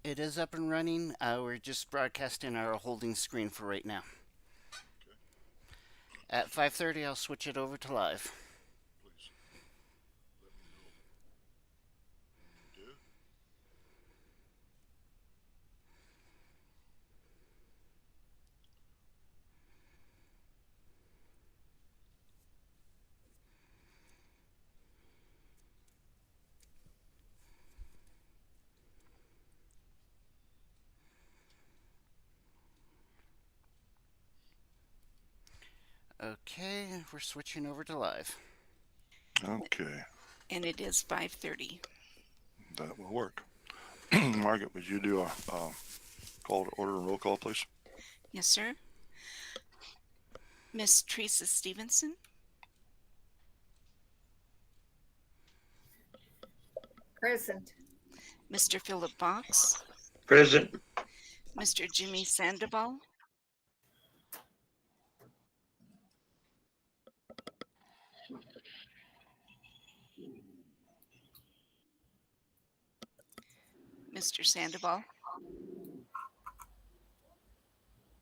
It is up and running. We're just broadcasting our holding screen for right now. Okay, At 5:30, I'll switch it over to live. please let me know when you do. Okay, we're switching over to live. Okay, And it is 5:30. that will work. Margaret, would you do a call to order and roll call, please? Yes, sir. Miss Teresa Stevenson, Present. Mr. Philip Box, Present. Mr. Jimmy Sandoval, Mr. Sandoval.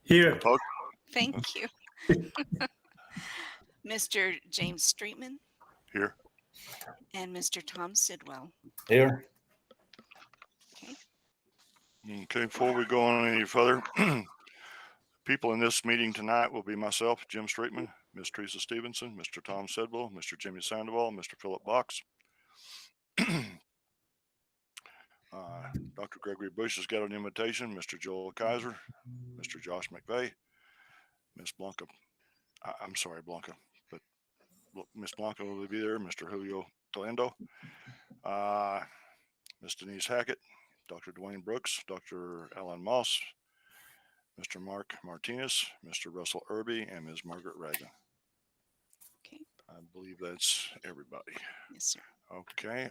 Here. Thank you. Mr. James Streetman Here. and Mr. Tom Sidwell. Here. Okay. Okay, before we go on any further, people in this meeting tonight will be myself, Jim Streetman, Miss Teresa Stevenson, Mr. Tom Sedwell, Mr. Jimmy Sandoval, Mr. Philip Box. Dr. Gregory Bush has got an invitation, Mr. Joel Kaiser, Mr. Josh McVeigh, Miss Blanca. I'm sorry, Blanca, but Miss Blanca will be there, Mr. Julio Toledo, Miss Denise Hackett, Dr. Dwayne Brooks, Dr. Alan Moss, Mr. Mark Martinez, Mr. Russell Irby, and Ms. Margaret Reagan. Okay. I believe that's everybody. Yes, sir. Okay.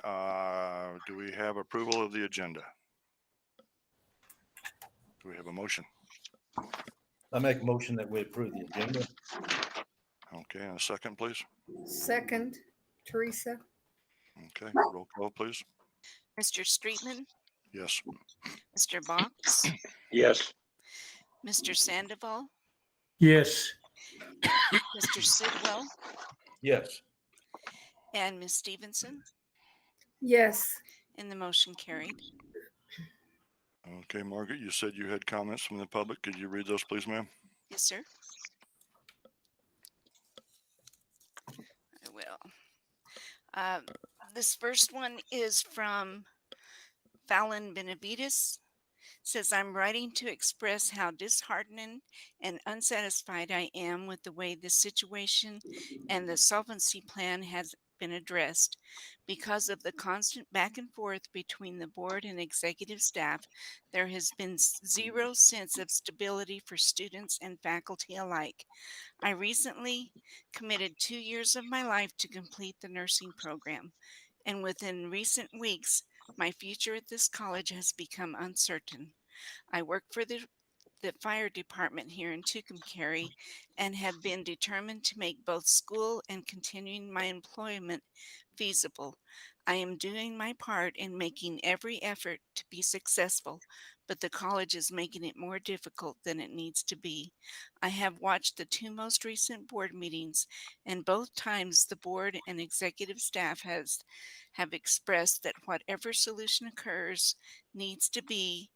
Do we have approval of the agenda? Do we have a motion? I make a motion that we approve the agenda. Okay, and a second, please. Second, Teresa. Okay, roll call, please. Mr. Streetman, Yes. Mr. Box, Yes. Mr. Sandoval, Yes. Mr. Sidwell, Yes. and Miss Stevenson, Yes. and the motion carried. Okay, Margaret, you said you had comments from the public. Could you read those, please, ma'am? Yes, sir. I will. This first one is from Fallon Benavides. Says, I'm writing to express how disheartened and unsatisfied I am with the way this situation and the solvency plan has been addressed. Because of the constant back and forth between the board and executive staff, there has been zero sense of stability for students and faculty alike. I recently committed 2 years of my life to complete the nursing program, and within recent weeks, my future at this college has become uncertain. I work for the fire department here in Tucumcari and have been determined to make both school and continuing my employment feasible. I am doing my part in making every effort to be successful, but the college is making it more difficult than it needs to be. I have watched the two most recent board meetings, and both times the board and executive staff have expressed that whatever solution occurs needs to be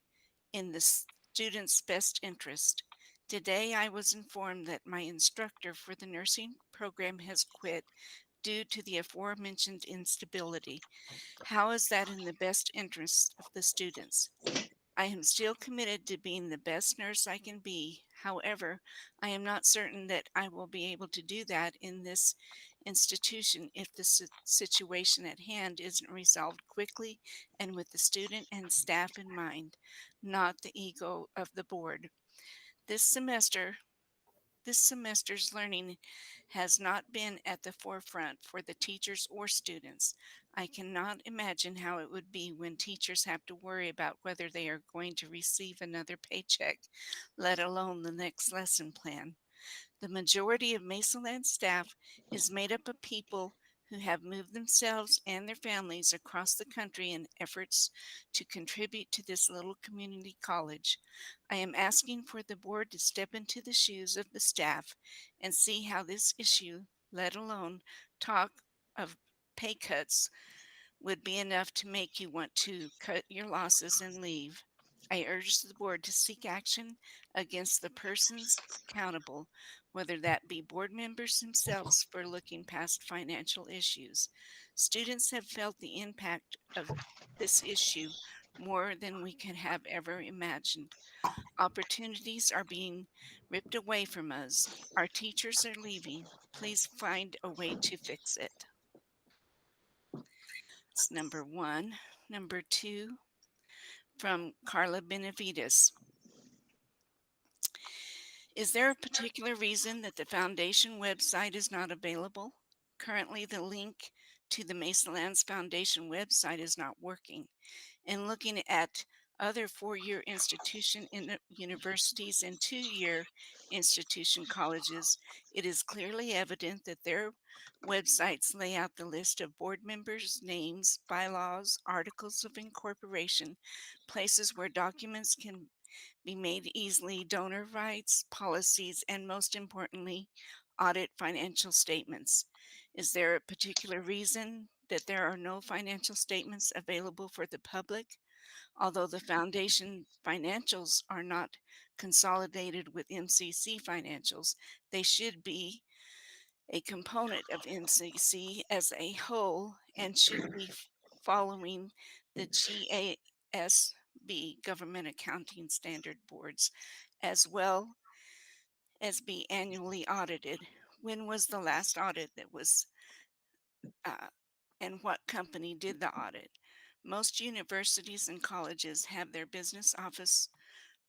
in the student's best interest. Today, I was informed that my instructor for the nursing program has quit due to the aforementioned instability. How is that in the best interest of the students? I am still committed to being the best nurse I can be. However, I am not certain that I will be able to do that in this institution if the situation at hand isn't resolved quickly and with the student and staff in mind, not the ego of the board. This semester, this semester's learning has not been at the forefront for the teachers or students. I cannot imagine how it would be when teachers have to worry about whether they are going to receive another paycheck, let alone the next lesson plan. The majority of Mesalands staff is made up of people who have moved themselves and their families across the country in efforts to contribute to this little community college. I am asking for the board to step into the shoes of the staff and see how this issue, let alone talk of pay cuts, would be enough to make you want to cut your losses and leave. I urge the board to seek action against the persons accountable, whether that be board members themselves for looking past financial issues. Students have felt the impact of this issue more than we could have ever imagined. Opportunities are being ripped away from us. Our teachers are leaving. Please find a way to fix it. It's number one. Number two, from Carla Benavides. Is there a particular reason that the foundation website is not available? Currently, the link to the Mesalands Foundation website is not working. And looking at other four-year institution in universities and two-year institution colleges, it is clearly evident that their websites lay out the list of board members' names, bylaws, articles of incorporation, places where documents can be made easily, donor rights, policies, and most importantly, audit financial statements. Is there a particular reason that there are no financial statements available for the public? Although the foundation financials are not consolidated with MCC financials, they should be a component of MCC as a whole and should be following the GASB Government Accounting Standard Boards as well as be annually audited. When was the last audit that was, uh, and what company did the audit? Most universities and colleges have their business office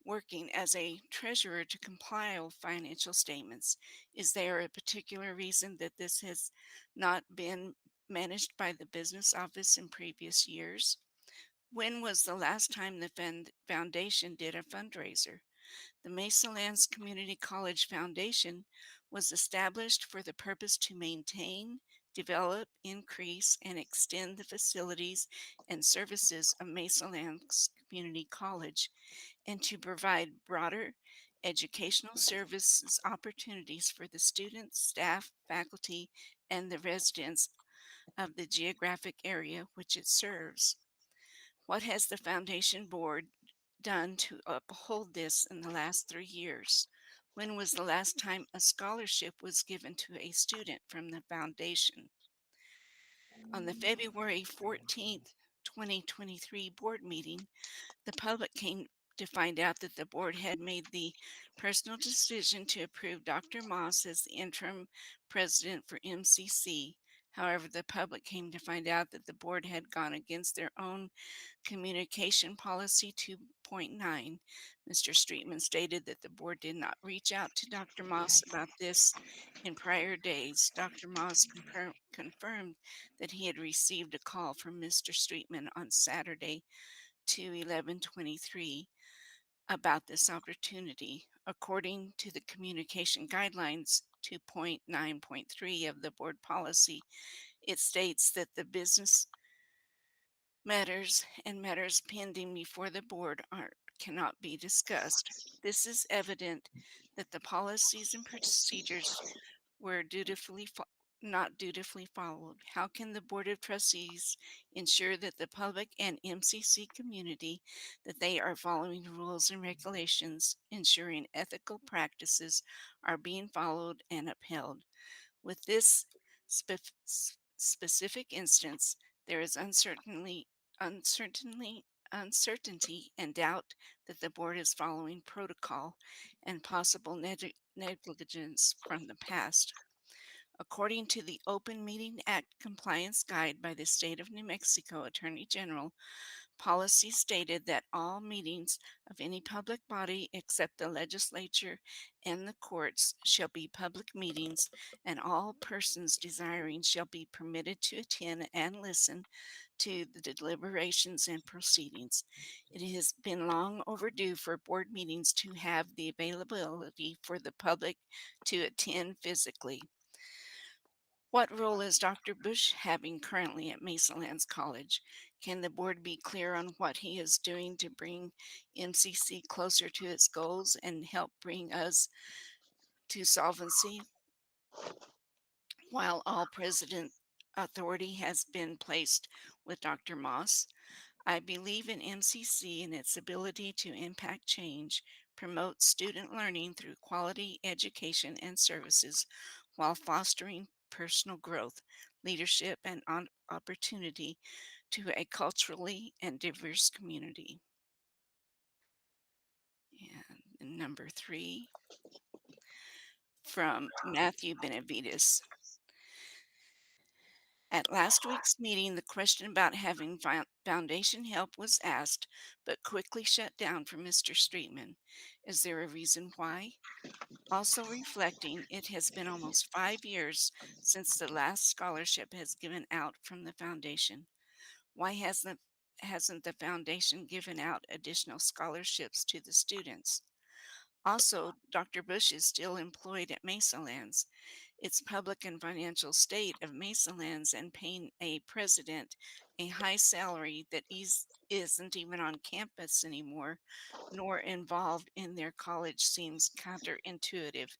working as a treasurer to compile financial statements. Is there a particular reason that this has not been managed by the business office in previous years? When was the last time the foundation did a fundraiser? The Mesalands Community College Foundation was established for the purpose to maintain, develop, increase, and extend the facilities and services of Mesalands Community College and to provide broader educational services opportunities for the students, staff, faculty, and the residents of the geographic area which it serves. What has the foundation board done to uphold this in the last 3 years? When was the last time a scholarship was given to a student from the foundation? On the February 14th, 2023 board meeting, the public came to find out that the board had made the personal decision to approve Dr. Moss as the interim president for MCC. However, the public came to find out that the board had gone against their own communication policy 2.9. Mr. Streetman stated that the board did not reach out to Dr. Moss about this in prior days. Dr. Moss confirmed that he had received a call from Mr. Streetman on Saturday, 2/11/23, about this opportunity. According to the communication guidelines 2.9.3 of the board policy, it states that the business matters and matters pending before the board cannot be discussed. This is evident that the policies and procedures were not dutifully followed. How can the Board of Trustees ensure that the public and MCC community that they are following rules and regulations, ensuring ethical practices are being followed and upheld? With this specific instance, there is uncertainty uncertainty and doubt that the board is following protocol and possible negligence from the past. According to the Open Meeting Act Compliance Guide by the State of New Mexico Attorney General, policy stated that all meetings of any public body except the legislature and the courts shall be public meetings, and all persons desiring shall be permitted to attend and listen to the deliberations and proceedings. It has been long overdue for board meetings to have the availability for the public to attend physically. What role is Dr. Bush having currently at Mesalands College? Can the board be clear on what he is doing to bring MCC closer to its goals and help bring us to solvency while all president authority has been placed with Dr. Moss? I believe in MCC and its ability to impact change, promote student learning through quality education and services while fostering personal growth, leadership, and opportunity to a culturally and diverse community. And number 3 from Matthew Benavides. At last week's meeting, the question about having foundation help was asked, but quickly shut down from Mr. Streetman. Is there a reason why? Also reflecting, it has been almost 5 years since the last scholarship has given out from the foundation. Why hasn't the foundation given out additional scholarships to the students? Also, Dr. Bush is still employed at Mesalands. Its public and financial state of Mesalands and paying a president a high salary that isn't even on campus anymore, nor involved in their college seems counterintuitive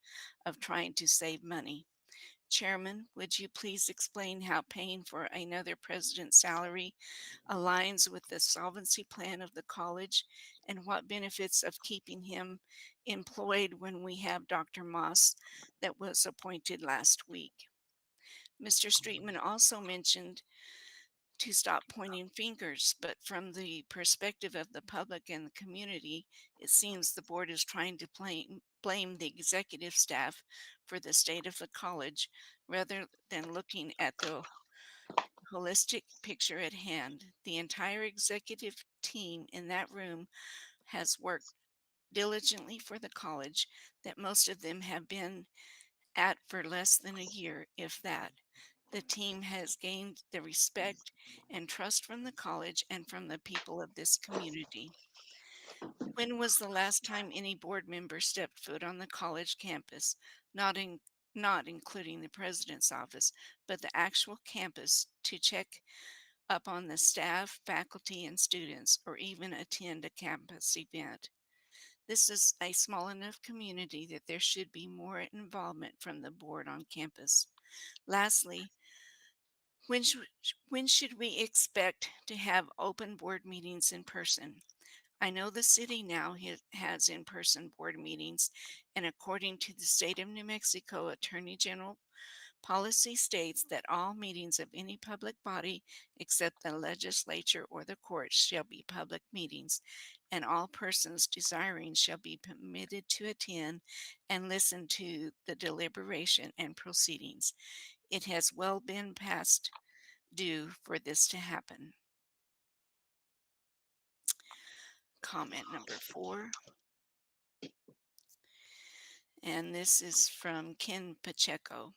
of trying to save money. Chairman, would you please explain how paying for another president's salary aligns with the solvency plan of the college and what benefits of keeping him employed when we have Dr. Moss that was appointed last week? Mr. Streetman also mentioned to stop pointing fingers, but from the perspective of the public and the community, it seems the board is trying to blame the executive staff for the state of the college rather than looking at the holistic picture at hand. The entire executive team in that room has worked diligently for the college, that most of them have been at for less than a year, if that. The team has gained the respect and trust from the college and from the people of this community. When was the last time any board member stepped foot on the college campus, not in, not including the president's office, but the actual campus to check up on the staff, faculty, and students, or even attend a campus event? This is a small enough community that there should be more involvement from the board on campus. Lastly, when should we expect to have open board meetings in person? I know the city now has in-person board meetings, and according to the state of New Mexico Attorney General policy states that all meetings of any public body except the legislature or the courts shall be public meetings, and all persons desiring shall be permitted to attend and listen to the deliberation and proceedings. It has well been past due for this to happen. Comment number 4, and this is from Ken Pacheco.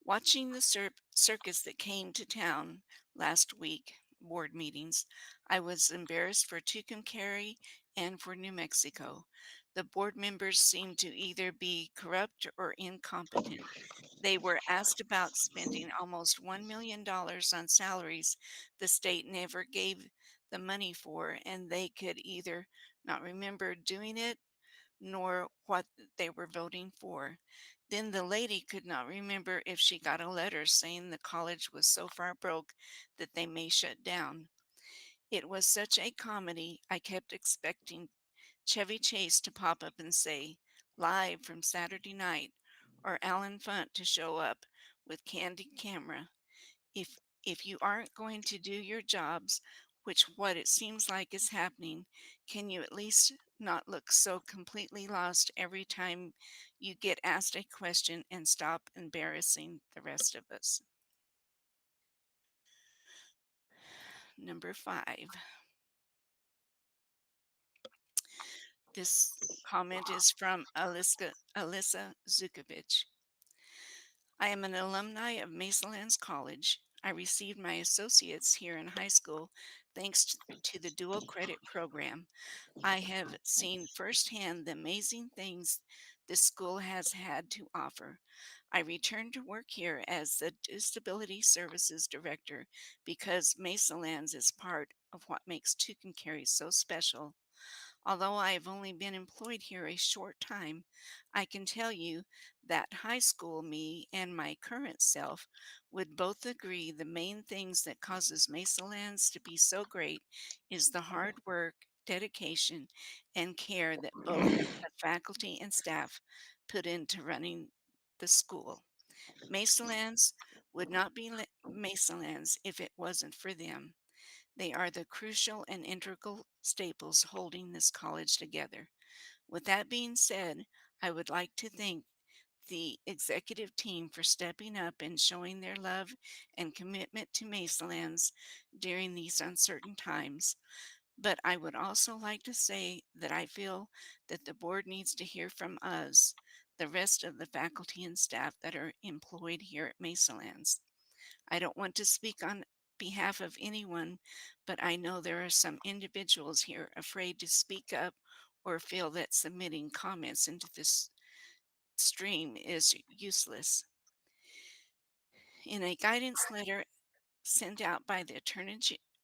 Watching the circus that came to town last week, board meetings, I was embarrassed for Tucumcari and for New Mexico. The board members seemed to either be corrupt or incompetent. They were asked about spending almost $1 million on salaries the state never gave the money for, and they could either not remember doing it nor what they were voting for. Then the lady could not remember if she got a letter saying the college was so far broke that they may shut down. It was such a comedy, I kept expecting Chevy Chase to pop up and say, "Live from Saturday night," or Alan Funt to show up with candid camera. If you aren't going to do your jobs, which what it seems like is happening, can you at least not look so completely lost every time you get asked a question and stop embarrassing the rest of us? Number 5. This comment is from Alyssa Zukovich. I am an alumni of Mesalands College. I received my associates here in high school thanks to the dual credit program. I have seen firsthand the amazing things this school has had to offer. I returned to work here as the Disability Services Director because Mesalands is part of what makes Tucumcari so special. Although I have only been employed here a short time, I can tell you that high school me and my current self would both agree the main things that causes Mesalands to be so great is the hard work, dedication, and care that both the faculty and staff put into running the school. Mesalands would not be Mesalands if it wasn't for them. They are the crucial and integral staples holding this college together. With that being said, I would like to thank the executive team for stepping up and showing their love and commitment to Mesalands during these uncertain times. But I would also like to say that I feel that the board needs to hear from us, the rest of the faculty and staff that are employed here at Mesalands. I don't want to speak on behalf of anyone, but I know there are some individuals here afraid to speak up or feel that submitting comments into this stream is useless. In a guidance letter sent out by the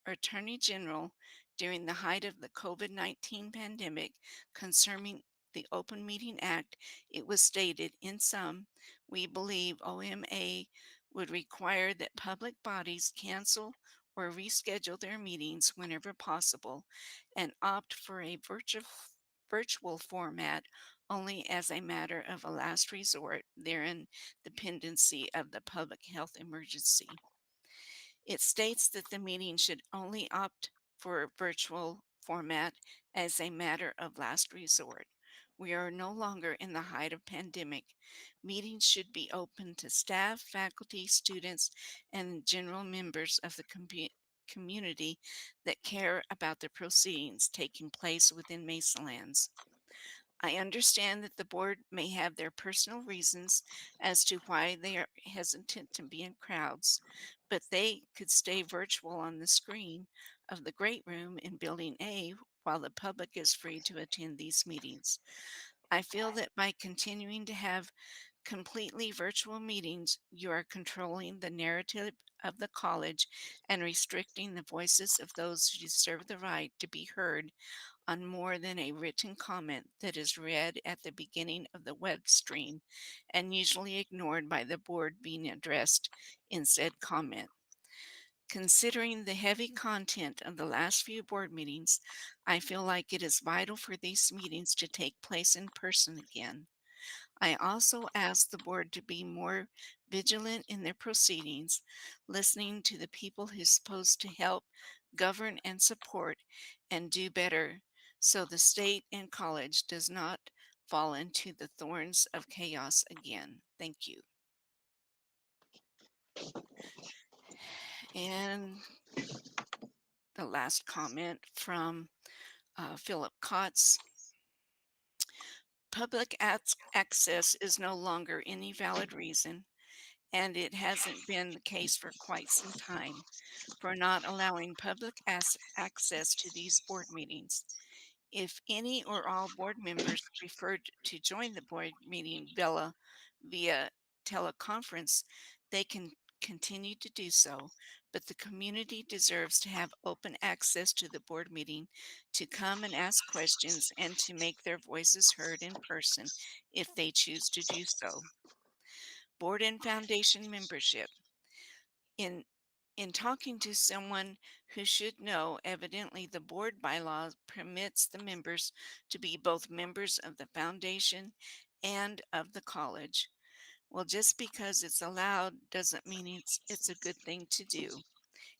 Attorney General during the height of the COVID-19 pandemic concerning the Open Meeting Act, it was stated in sum, we believe OMA would require that public bodies cancel or reschedule their meetings whenever possible and opt for a virtual format only as a matter of a last resort, therein the pendency of the public health emergency. It states that the meeting should only opt for a virtual format as a matter of last resort. We are no longer in the height of pandemic. Meetings should be open to staff, faculty, students, and general members of the community that care about the proceedings taking place within Mesalands. I understand that the board may have their personal reasons as to why they are hesitant to be in crowds, but they could stay virtual on the screen of the great room in Building A while the public is free to attend these meetings. I feel that by continuing to have completely virtual meetings, you are controlling the narrative of the college and restricting the voices of those who deserve the right to be heard on more than a written comment that is read at the beginning of the web stream and usually ignored by the board being addressed in said comment. Considering the heavy content of the last few board meetings, I feel like it is vital for these meetings to take place in person again. I also ask the board to be more vigilant in their proceedings, listening to the people who's supposed to help govern and support and do better so the state and college does not fall into the thorns of chaos again. Thank you. And the last comment from Philip Kotz. Public access is no longer any valid reason, and it hasn't been the case for quite some time, for not allowing public access to these board meetings. If any or all board members preferred to join the board meeting via teleconference, they can continue to do so, but the community deserves to have open access to the board meeting to come and ask questions and to make their voices heard in person if they choose to do so. Board and foundation membership. In in talking to someone who should know, evidently the board bylaw permits the members to be both members of the foundation and of the college. Well, just because it's allowed doesn't mean it's a good thing to do.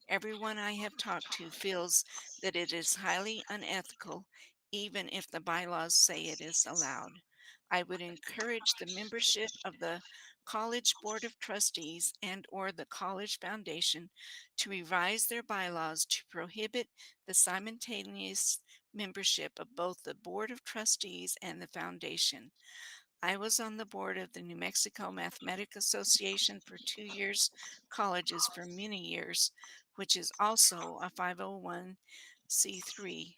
Everyone I have talked to feels that it is highly unethical, even if the bylaws say it is allowed. I would encourage the membership of the College Board of Trustees and or the College Foundation to revise their bylaws to prohibit the simultaneous membership of both the Board of Trustees and the Foundation. I was on the board of the New Mexico Mathematic Association for 2 years, colleges for many years, which is also a 501c3.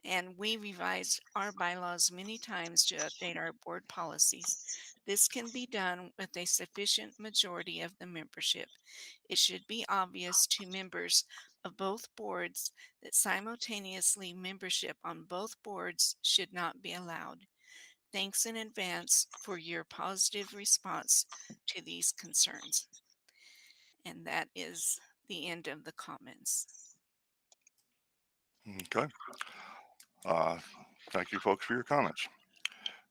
and we revise our bylaws many times to update our board policies. This can be done with a sufficient majority of the membership. It should be obvious to members of both boards that simultaneously membership on both boards should not be allowed. Thanks in advance for your positive response to these concerns. And that is the end of the comments. Okay. Thank you folks for your comments.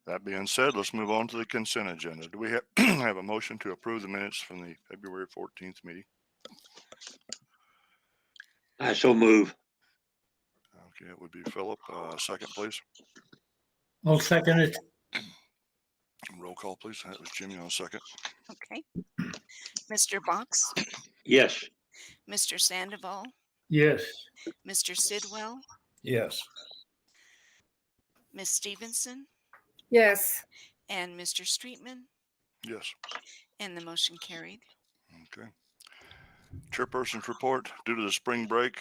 That being said, let's move on to the consent agenda. Do we have a motion to approve the minutes from the February 14th meeting? I so move. Okay, it would be Philip. Second, please. I'll second it. Roll call, please. That was Jimmy on second. Okay. Mr. Box, Yes. Mr. Sandoval, Yes. Mr. Sidwell, Yes. Ms. Stevenson, Yes. and Mr. Streetman, Yes. and the motion carried. Okay. Chairperson's report. Due to the spring break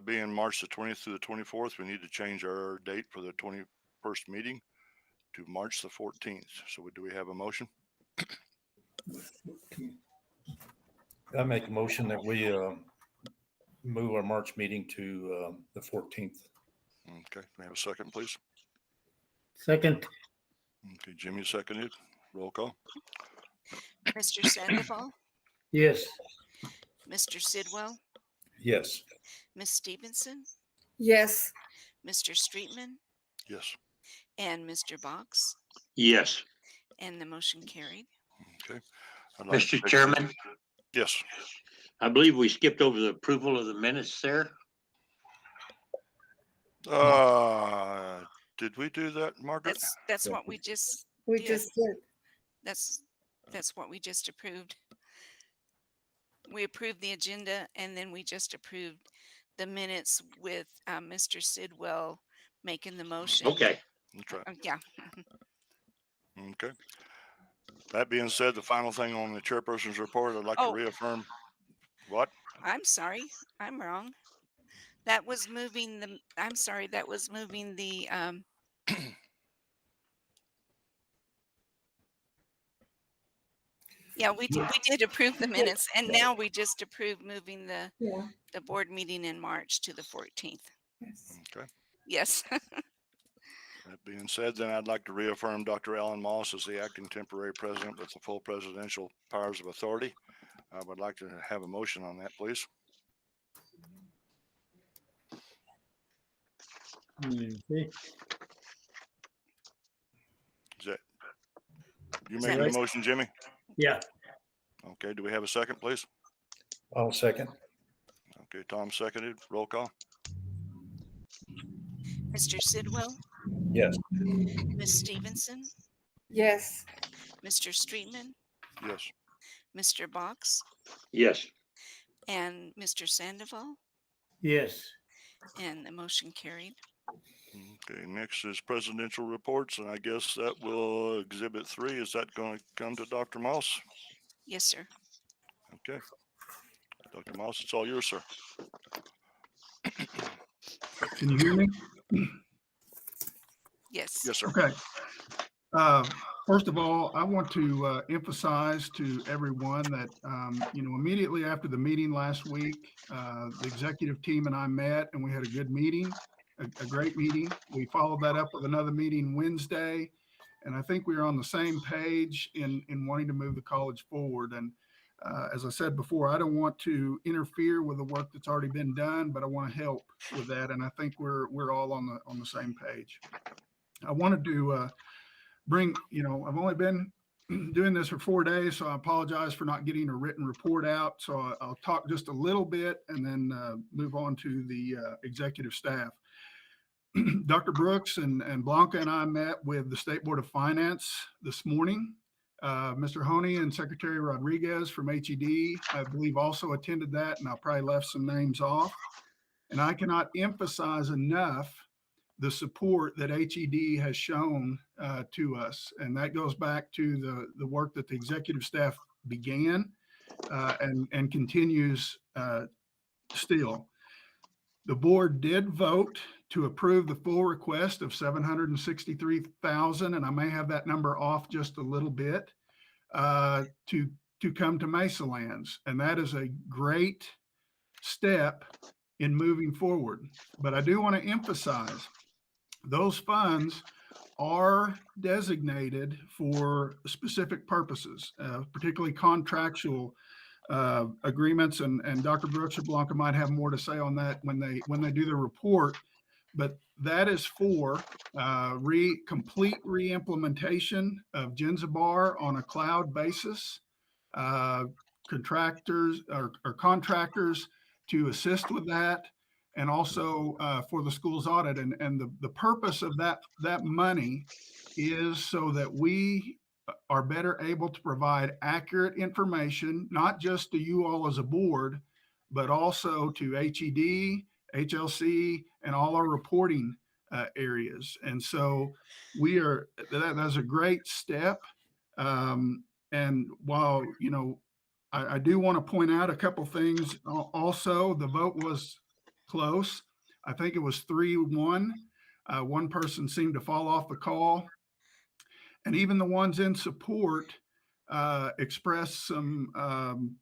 being March the 20th through the 24th, we need to change our date for the 21st meeting to March the 14th. So do we have a motion? I make a motion that we move our March meeting to the 14th. Okay, can I have a second, please? Second. Okay, Jimmy seconded. Roll call. Mr. Sandoval, Yes. Mr. Sidwell, Yes. Ms. Stevenson, Yes. Mr. Streetman, Yes. and Mr. Box, Yes. and the motion carried. Okay. I'd like to Mr. take- Chairman, Yes. I believe we skipped over the approval of the minutes there. Did we do that, Margaret? That's what we just We did. just did. That's what we just approved. We approved the agenda and then we just approved the minutes with Mr. Sidwell making the motion. Okay. That's right. Yeah. Okay. That being said, the final thing on the chairperson's report, I'd like to Oh. reaffirm. What? I'm sorry. I'm wrong. That was moving the, I'm sorry, that was moving the, yeah, we did approve the minutes and now we just approved moving the Yeah. board meeting in March to the 14th. Yes. Okay. Yes. That being said, then I'd like to reaffirm Dr. Alan Moss as the acting temporary president with the full presidential powers of authority. I would like to have a motion on that, please. Okay. Is that you Is making that the motion, Jimmy? Yeah. Okay. Do we have a second, please? I'll second. Okay. Tom seconded. Roll call. Mr. Sidwell, Yes. Ms. Stevenson, Yes. Mr. Streetman, Yes. Mr. Box, Yes. and Mr. Sandoval, Yes. and the motion carried. Okay. Next is presidential reports, and I guess that will exhibit 3. Is that going to come to Dr. Moss? Yes, sir. Okay. Dr. Moss, it's all yours, sir. Can you hear me? Yes. Yes, sir. Okay. First of all, I want to emphasize to everyone that, immediately after the meeting last week, the executive team and I met and we had a good meeting, a great meeting. We followed that up with another meeting Wednesday. And I think we are on the same page in wanting to move the college forward. And as I said before, I don't want to interfere with the work that's already been done, but I want to help with that. And I think we're all on the same page. I wanted to bring, I've only been doing this for 4 days, so I apologize for not getting a written report out. So I'll talk just a little bit and then move on to the executive staff. Dr. Brooks and Blanca and I met with the State Board of Finance this morning. Mr. Honey and Secretary Rodriguez from HED, I believe, also attended that, and I probably left some names off. And I cannot emphasize enough the support that HED has shown to us. And that goes back to the work that the executive staff began and continues still. The board did vote to approve the full request of 763,000, and I may have that number off just a little bit, to come to Mesalands. And that is a great step in moving forward. But I do want to emphasize those funds are designated for specific purposes, particularly contractual agreements. And Dr. Brooks or Blanca might have more to say on that when they do the report. But that is for complete re-implementation of Genzabar on a cloud basis, contractors or contractors to assist with that, and also for the school's audit. And the purpose of that money is so that we are better able to provide accurate information, not just to you all as a board, but also to HED, HLC, and all our reporting areas. And so that's a great step. And while, I do want to point out a couple things. Also, the vote was close. I think it was 3-1. One person seemed to fall off the call. And even the ones in support expressed some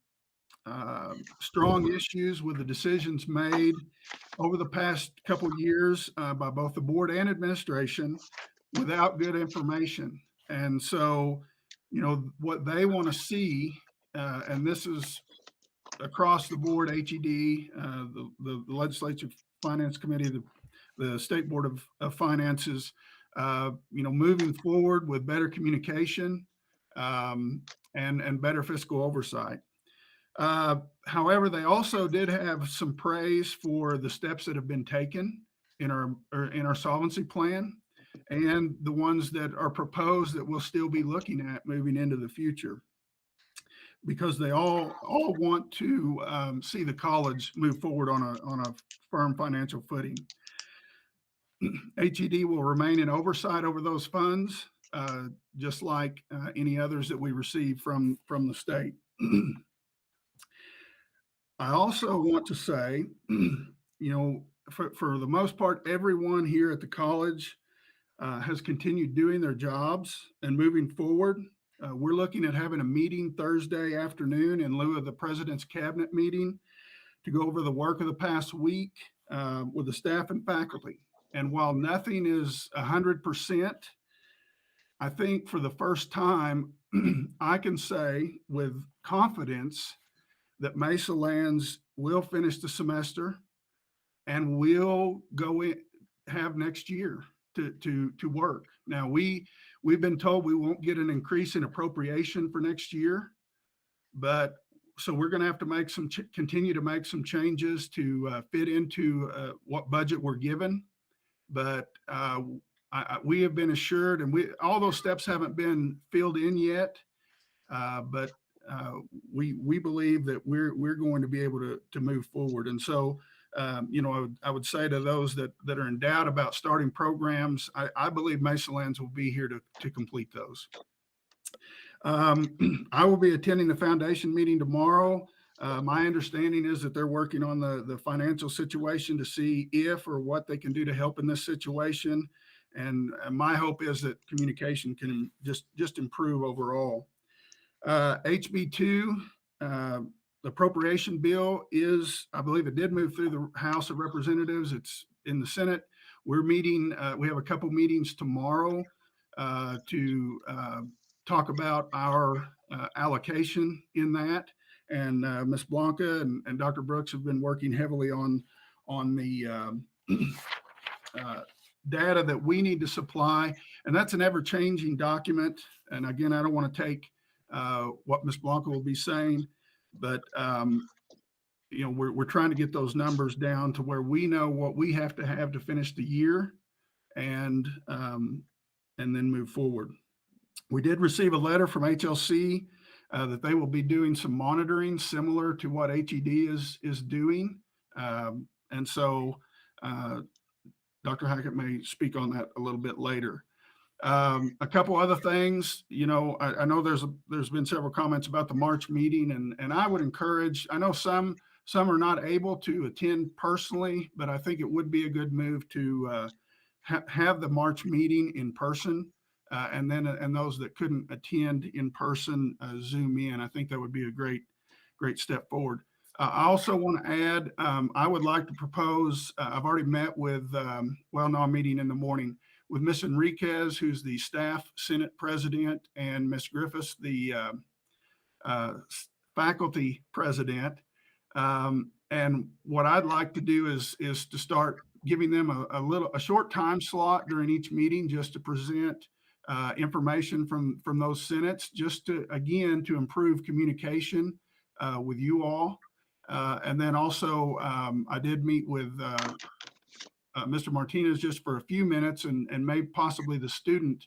strong issues with the decisions made over the past couple of years by both the board and administration without good information. And so, what they want to see, and this is across the board, HED, the Legislative Finance Committee, the State Board of Finances, moving forward with better communication and better fiscal oversight. However, they also did have some praise for the steps that have been taken in our solvency plan, and the ones that are proposed that we'll still be looking at moving into the future, because they all want to see the college move forward on a firm financial footing. HED will remain in oversight over those funds, just like any others that we receive from the state. I also want to say, for the most part, everyone here at the college has continued doing their jobs and moving forward. We're looking at having a meeting Thursday afternoon in lieu of the president's cabinet meeting to go over the work of the past week with the staff and faculty. And while nothing is 100%, I think for the first time, I can say with confidence that Mesalands will finish the semester and will go in, have next year to work. Now, we've been told we won't get an increase in appropriation for next year, but so we're going to have to continue to make some changes to fit into what budget we're given. But we have been assured, and all those steps haven't been filled in yet, but we believe that we're going to be able to move forward. And so, I would say to those that are in doubt about starting programs, I believe Mesalands will be here to complete those. I will be attending the foundation meeting tomorrow. My understanding is that they're working on the financial situation to see if or what they can do to help in this situation. And my hope is that communication can just improve overall. HB2, the appropriation bill I believe it did move through the House of Representatives. It's in the Senate. We're meeting, we have a couple meetings tomorrow to talk about our allocation in that. And Ms. Blanca and Dr. Brooks have been working heavily on the data that we need to supply. And that's an ever-changing document. And again, I don't want to take what Ms. Blanca will be saying, but we're trying to get those numbers down to where we know what we have to finish the year and then move forward. We did receive a letter from HLC that they will be doing some monitoring similar to what HED is doing. And so Dr. Hackett may speak on that a little bit later. A couple other things, I know there's been several comments about the March meeting, and I would encourage, I know some Some are not able to attend personally, but I think it would be a good move to have the March meeting in person. And then, and those that couldn't attend in person, Zoom in. I think that would be a great step forward. I also want to add, I would like to propose, I've already met with, well, no, I'm meeting in the morning with Miss Enriquez, who's the staff Senate president, and Miss Griffiths, the faculty president. And what I'd like to do is to start giving them a short time slot during each meeting just to present information from those senates, just to, again, to improve communication with you all. And then also, I did meet with Mr. Martinez just for a few minutes, and maybe possibly the student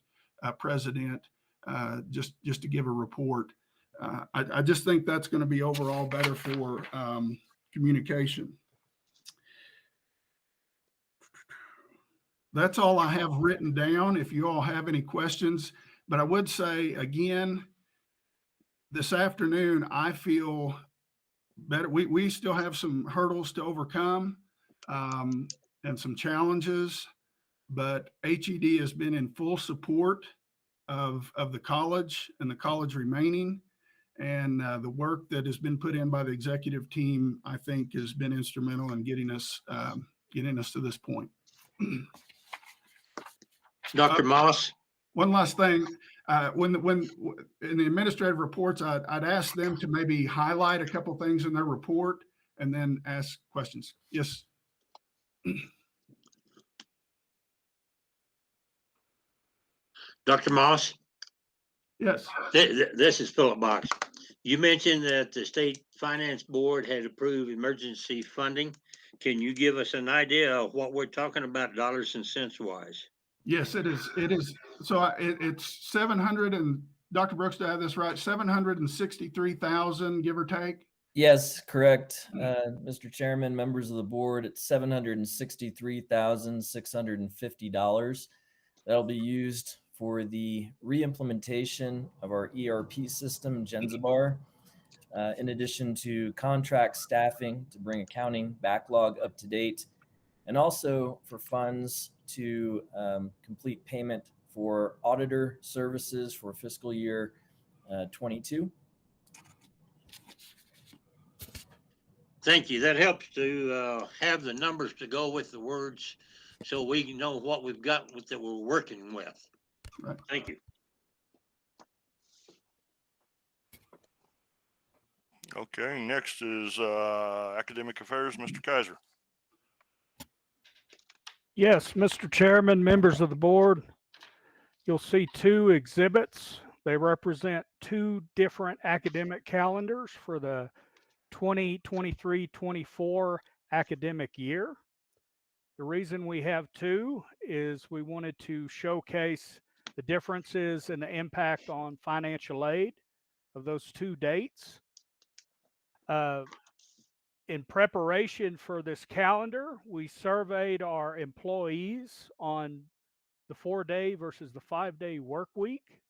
president, just to give a report. I just think that's going to be overall better for communication. That's all I have written down. If you all have any questions, but I would say again, this afternoon, I feel better. We still have some hurdles to overcome and some challenges, but HED has been in full support of the college and the college remaining. And the work that has been put in by the executive team, I think, has been instrumental in getting us to this point. Dr. Moss? One last thing, when in the administrative reports, I'd ask them to maybe highlight a couple things in their report and then ask questions. Yes. Dr. Moss? Yes. This is Philip Box. You mentioned that the State Finance Board had approved emergency funding. Can you give us an idea of what we're talking about dollars and cents wise? Yes, it is. It is. So it's 700 and Dr. Brooks, to have this right, 763,000, give or take. Yes, correct. Mr. Chairman, members of the board, it's $763,650. That'll be used for the re-implementation of our ERP system, Genzabar, in addition to contract staffing to bring accounting backlog up to date, and also for funds to complete payment for auditor services for fiscal year 22. Thank you. That helps to have the numbers to go with the words so we know what we've got that we're working with. Right. Thank you. Okay, next is Academic Affairs, Mr. Kaiser. Yes, Mr. Chairman, members of the board, you'll see two exhibits. They represent two different academic calendars for the 2023-24 academic year. The reason we have two is we wanted to showcase the differences and the impact on financial aid of those two dates. In preparation for this calendar, we surveyed our employees on the 4-day versus the 5-day work week.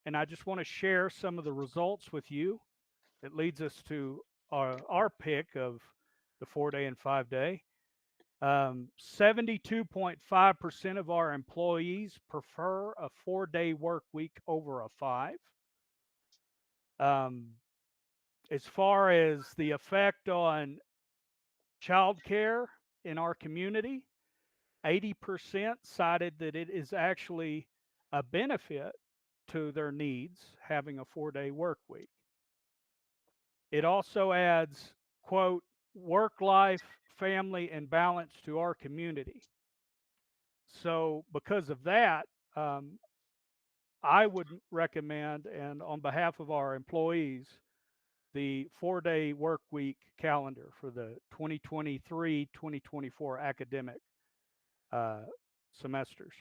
And I just want to share some of the results with you. It leads us to our pick of the 4-day and 5-day. 72.5% of our employees prefer a 4-day work week over a 5. As far as the effect on childcare in our community, 80% cited that it is actually a benefit to their needs having a 4-day work week. It also adds, quote, work life, family, and balance to our community. So because of that, I would recommend, and on behalf of our employees, the 4-day work week calendar for the 2023-2024 academic semesters.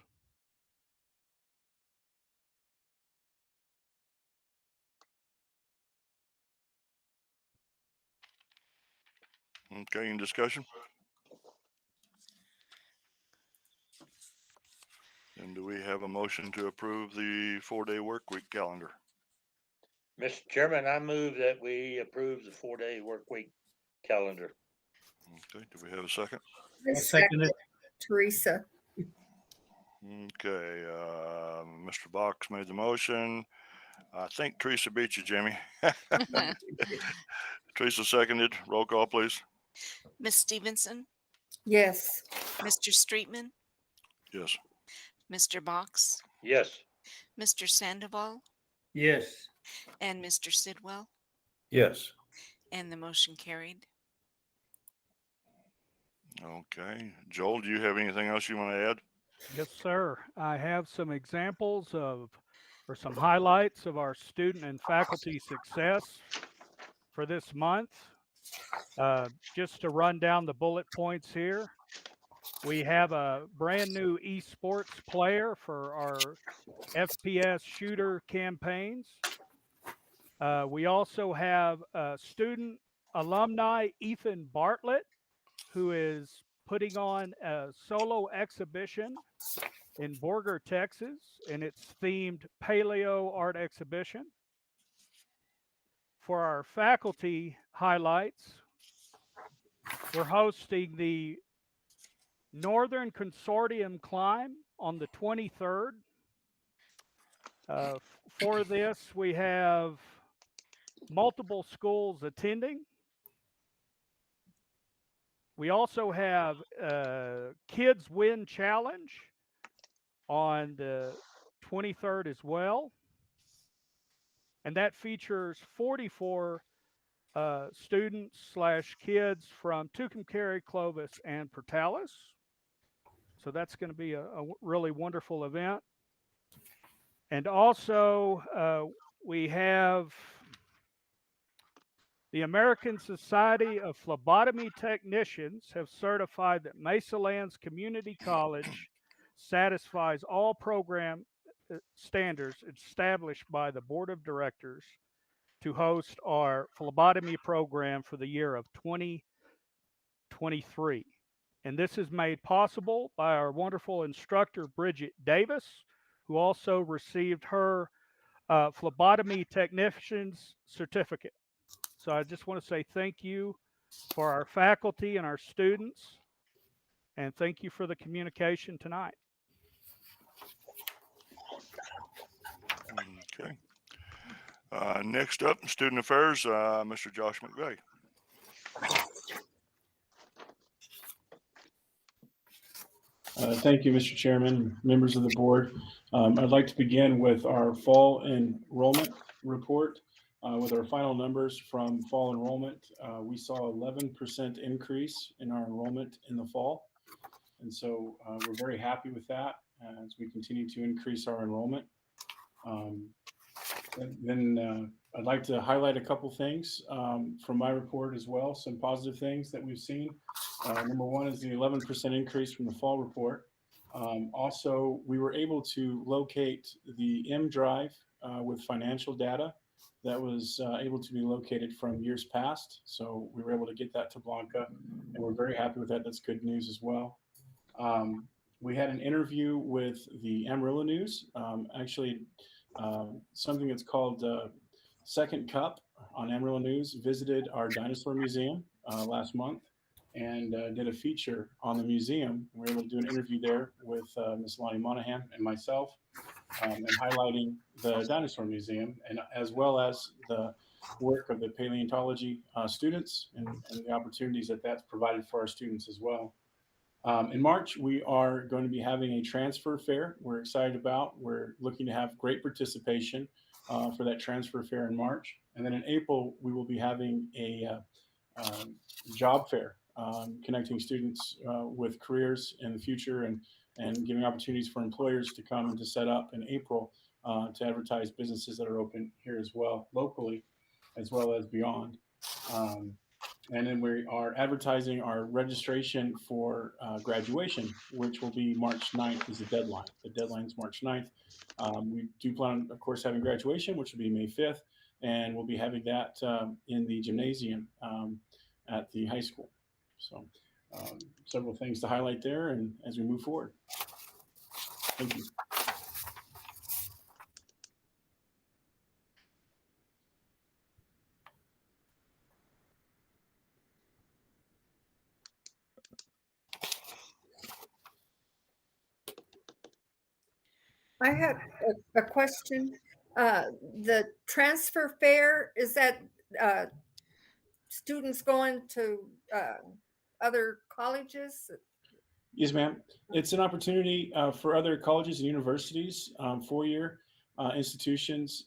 Okay, in discussion? And do we have a motion to approve the 4-day work week calendar? Mr. Chairman, I move that we approve the 4-day work week calendar. Okay, do we have a second? I I second it. Teresa. Okay, Mr. Box made the motion. I think Teresa beat you, Jimmy. Teresa seconded. Roll call, please. Miss Stevenson, Yes. Mr. Streetman, Yes. Mr. Box, Yes. Mr. Sandoval, Yes. and Mr. Sidwell, Yes. and the motion carried. Okay. Joel, do you have anything else you want to add? Yes, sir. I have some examples of, or some highlights of our student and faculty success for this month. Just to run down the bullet points here, we have a brand new esports player for our FPS shooter campaigns. We also have student alumni Ethan Bartlett, who is putting on a solo exhibition in Borger, Texas, and it's themed Paleo Art Exhibition. For our faculty highlights, we're hosting the Northern Consortium Climb on the 23rd. For this, we have multiple schools attending. We also have Kids Win Challenge on the 23rd as well. And that features 44 students / kids from Tucumcari, Clovis, and Portales. So that's going to be a really wonderful event. And also, we have the American Society of Phlebotomy Technicians have certified that Mesalands Community College satisfies all program standards established by the Board of Directors to host our phlebotomy program for the year of 2023. And this is made possible by our wonderful instructor, Bridget Davis, who also received her phlebotomy technician's certificate. So I just want to say thank you for our faculty and our students, and thank you for the communication tonight. Okay. Next up, Student Affairs, Mr. Josh McVeigh. Thank you, Mr. Chairman, members of the board. I'd like to begin with our fall enrollment report. With our final numbers from fall enrollment, we saw 11% increase in our enrollment in the fall. And so we're very happy with that as we continue to increase our enrollment. Then I'd like to highlight a couple things from my report as well, some positive things that we've seen. Number one is the 11% increase from the fall report. Also, we were able to locate the M drive with financial data that was able to be located from years past. So we were able to get that to Blanca, and we're very happy with that. That's good news as well. We had an interview with the Amarillo News, something that's called Second Cup on Amarillo News visited our dinosaur museum last month and did a feature on the museum. We were able to do an interview there with Ms. Lonnie Monahan and myself and highlighting the dinosaur museum and as well as the work of the paleontology students and the opportunities that that's provided for our students as well. In March, we are going to be having a transfer fair we're excited about. We're looking to have great participation for that transfer fair in March. And then in April, we will be having a job fair, connecting students with careers in the future and giving opportunities for employers to come and to set up in April to advertise businesses that are open here as well, locally, as well as beyond. And then we are advertising our registration for graduation, which will be March 9th is the deadline. The deadline is March 9th. We do plan, of course, having graduation, which will be May 5th, and we'll be having that in the gymnasium at the high school. So several things to highlight there and as we move forward. Thank you. I had a question. The transfer fare, is that uh, students going to other colleges? Yes, ma'am. It's an opportunity for other colleges and universities, four-year institutions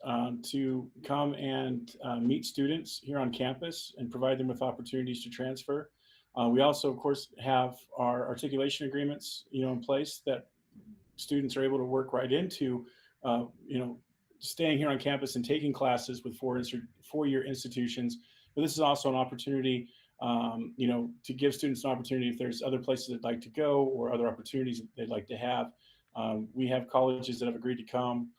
to come and meet students here on campus and provide them with opportunities to transfer. We also, of course, have our articulation agreements, in place that students are able to work right into, uh, you know, staying here on campus and taking classes with four-year institutions. But this is also an opportunity, to give students an opportunity if there's other places they'd like to go or other opportunities they'd like to have. We have colleges that have agreed to come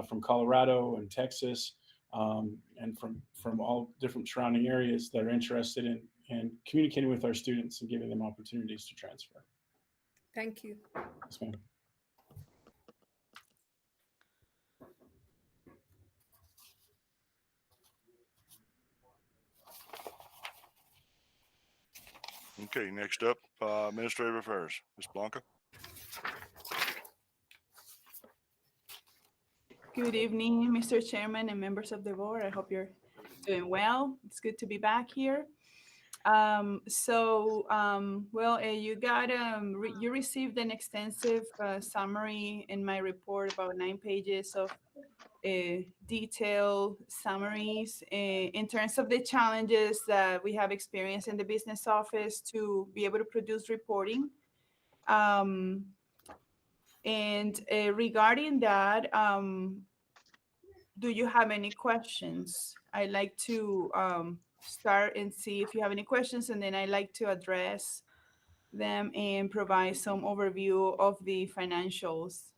from Colorado and Texas, and from all different surrounding areas that are interested in communicating with our students and giving them opportunities to transfer. Thank you. Yes, ma'am. Okay, next up, Administrative Affairs, Ms. Blanca. Good evening, Mr. Chairman and members of the board. I hope you're doing well. It's good to be back here. You received an extensive summary in my report, about 9 pages of detailed summaries in terms of the challenges that we have experienced in the business office to be able to produce reporting. Regarding that, do you have any questions? I'd like to start and see if you have any questions, and then I'd like to address them and provide some overview of the financials.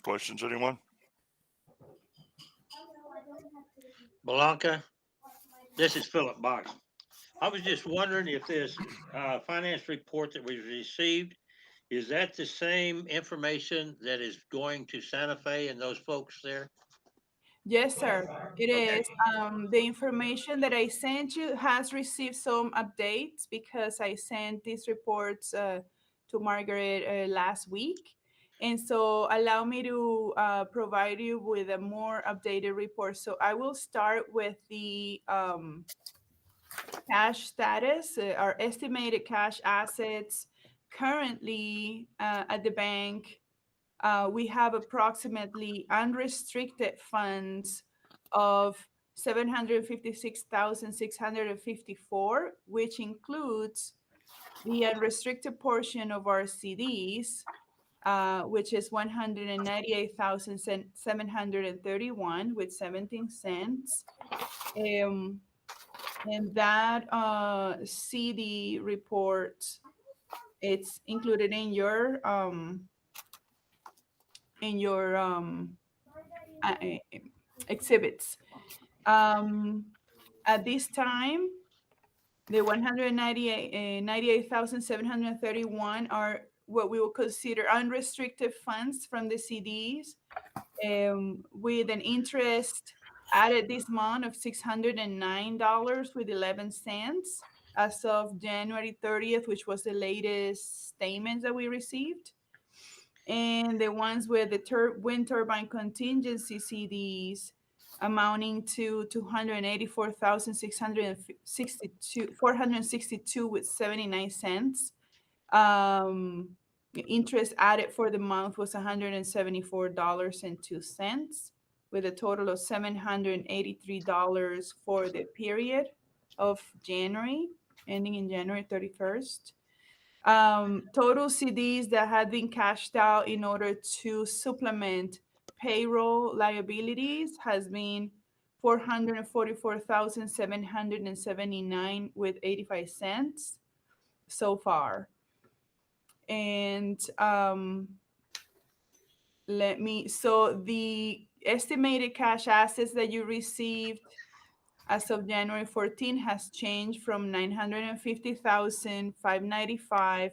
Questions, anyone? Blanca, this is Philip Box. I was just wondering if this finance report that we received, is that the same information that is going to Santa Fe and those folks there? Yes, sir, it Okay. is. The information that I sent you has received some updates because I sent these reports to Margaret last week. And so allow me to provide you with a more updated report. So I will start with the cash status, our estimated cash assets currently at the bank. We have approximately unrestricted funds of 756,654, which includes the unrestricted portion of our CDs, which is 198,731 with 17 cents. And that CD report, it's included in your exhibits. At this time, the 198,731 are what we will consider unrestricted funds from the CDs, with an interest added this month of $609 with 11 cents as of January 30th, which was the latest statements that we received. And the ones with the wind turbine contingency CDs amounting to 462 with 79 cents. Interest added for the month was $174.02, with a total of $783 for the period of January, ending in January 31st. Total CDs that had been cashed out in order to supplement payroll liabilities has been 444,779 with 85 cents so far. And so the estimated cash assets that you received as of January 14 has changed from 950,595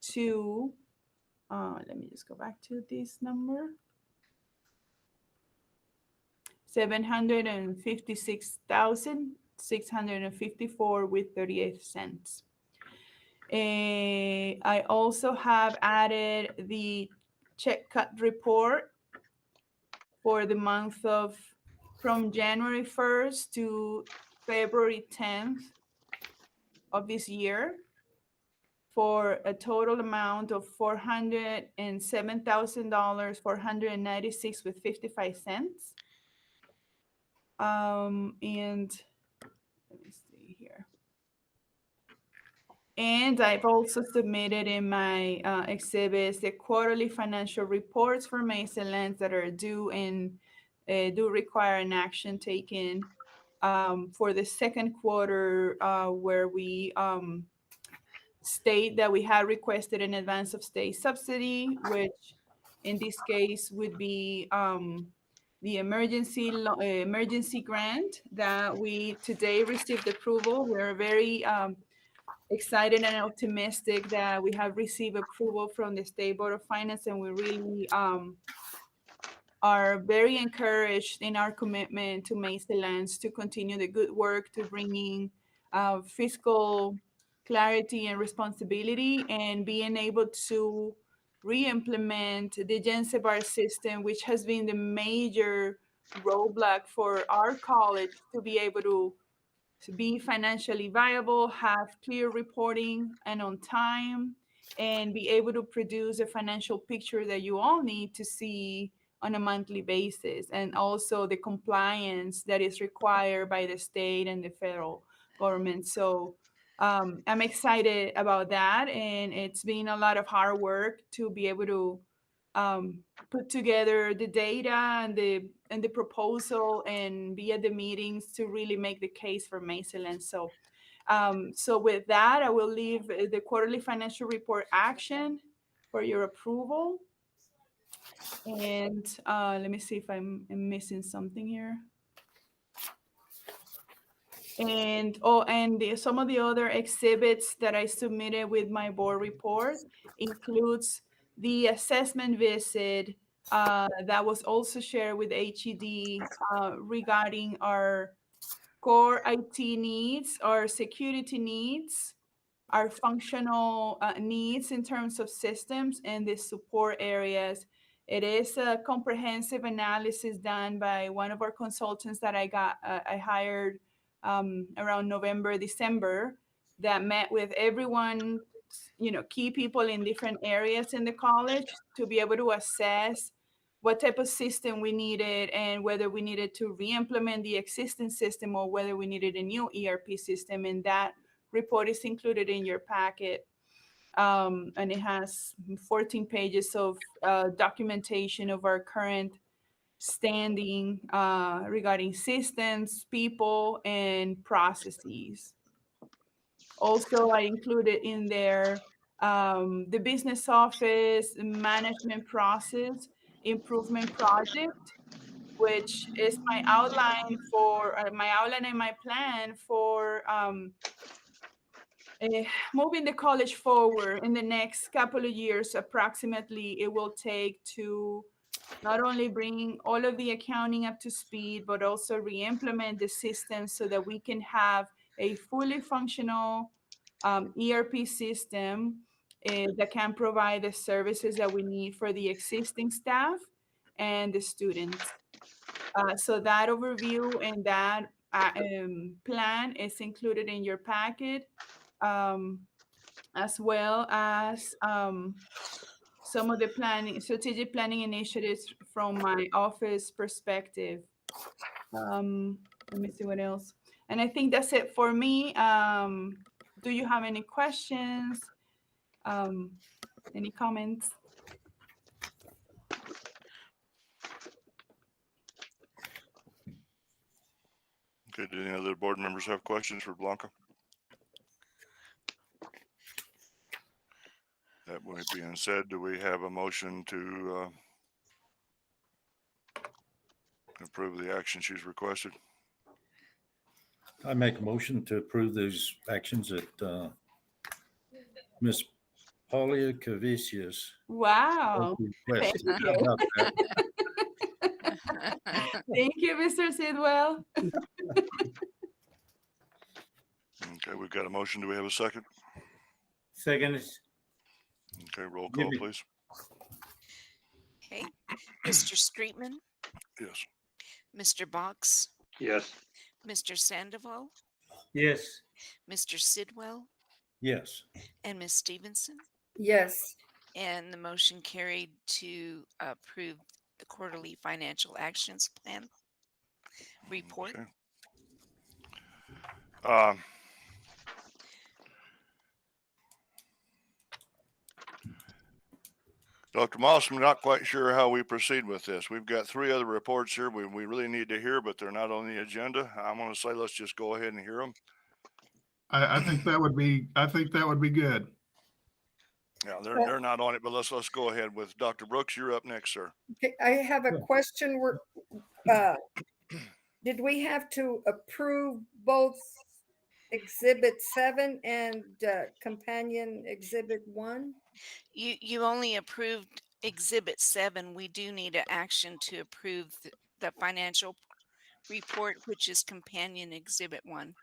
to, let me just go back to this number, 756,000 $654.38. I also have added the check cut report for the month of from January 1st to February 10th of this year for a total amount of $407,000, 496 with 55 cents. And let me see here. And I've also submitted in my exhibits the quarterly financial reports for Mesalands that are due and do require an action taken for the second quarter, where we state that we had requested an advance of state subsidy, which in this case would be the emergency grant that we today received approval. We're very excited and optimistic that we have received approval from the State Board of Finance, and we really are very encouraged in our commitment to Mesalands to continue the good work to bringing fiscal clarity and responsibility, and being able to re-implement the Gensebar system, which has been the major roadblock for our college to be able to be financially viable, have clear reporting and on time, and be able to produce a financial picture that you all need to see on a monthly basis, and also the compliance that is required by the state and the federal government. So I'm excited about that, and it's been a lot of hard work to be able to put together the data and the proposal and be at the meetings to really make the case for Mesalands. So so with that, I will leave the quarterly financial report action for your approval. And let me see if I'm missing something here. And some of the other exhibits that I submitted with my board report includes the assessment visit that was also shared with HED regarding our core IT needs, our security needs, our functional needs in terms of systems, and the support areas. It is a comprehensive analysis done by one of our consultants that I hired around November, December, that met with everyone, key people in different areas in the college to be able to assess what type of system we needed and whether we needed to re-implement the existing system or whether we needed a new ERP system. And that report is included in your packet. And it has 14 pages of documentation of our current standing regarding systems, people, and processes. Also, I included in there the business office management process improvement project, which is my outline and my plan for moving the college forward in the next couple of years. Approximately, it will take to not only bring all of the accounting up to speed, but also re-implement the system so that we can have a fully functional ERP system that can provide the services that we need for the existing staff and the students. So that overview and that plan is included in your packet, as well as some of the strategic planning initiatives from my office perspective. Let me see what else. And I think that's it for me. Do you have any questions? Any comments? Okay, do any other board members have questions for Blanca? That being said, do we have a motion to approve the action she's requested? I make a motion to approve those actions that Ms. Paulia Cavicius. Wow. requested. Thank How you. about that? Thank you, Mr. Sidwell. Okay, we've got a motion. Do we have a second? Second is, Okay, roll Give call, it. please. Okay. Mr. Streetman, Yes. Mr. Box, Yes. Mr. Sandoval, yes. Mr. Sidwell, Yes. and Ms. Stevenson. Yes. And the motion carried to approve the quarterly financial actions plan report. Okay. Dr. Moss, I'm not quite sure how we proceed with this. We've got 3 other reports here we really need to hear, but they're not on the agenda. I'm going to say let's just go ahead and hear them. I think that would be good. Yeah, they're not on it, but let's go ahead with Dr. Brooks. You're up next, sir. Okay, I have a Sure. question. Did we have to approve both Exhibit 7 and Companion Exhibit 1? You only approved Exhibit 7. We do need an action to approve the financial report, which is Companion Exhibit 1.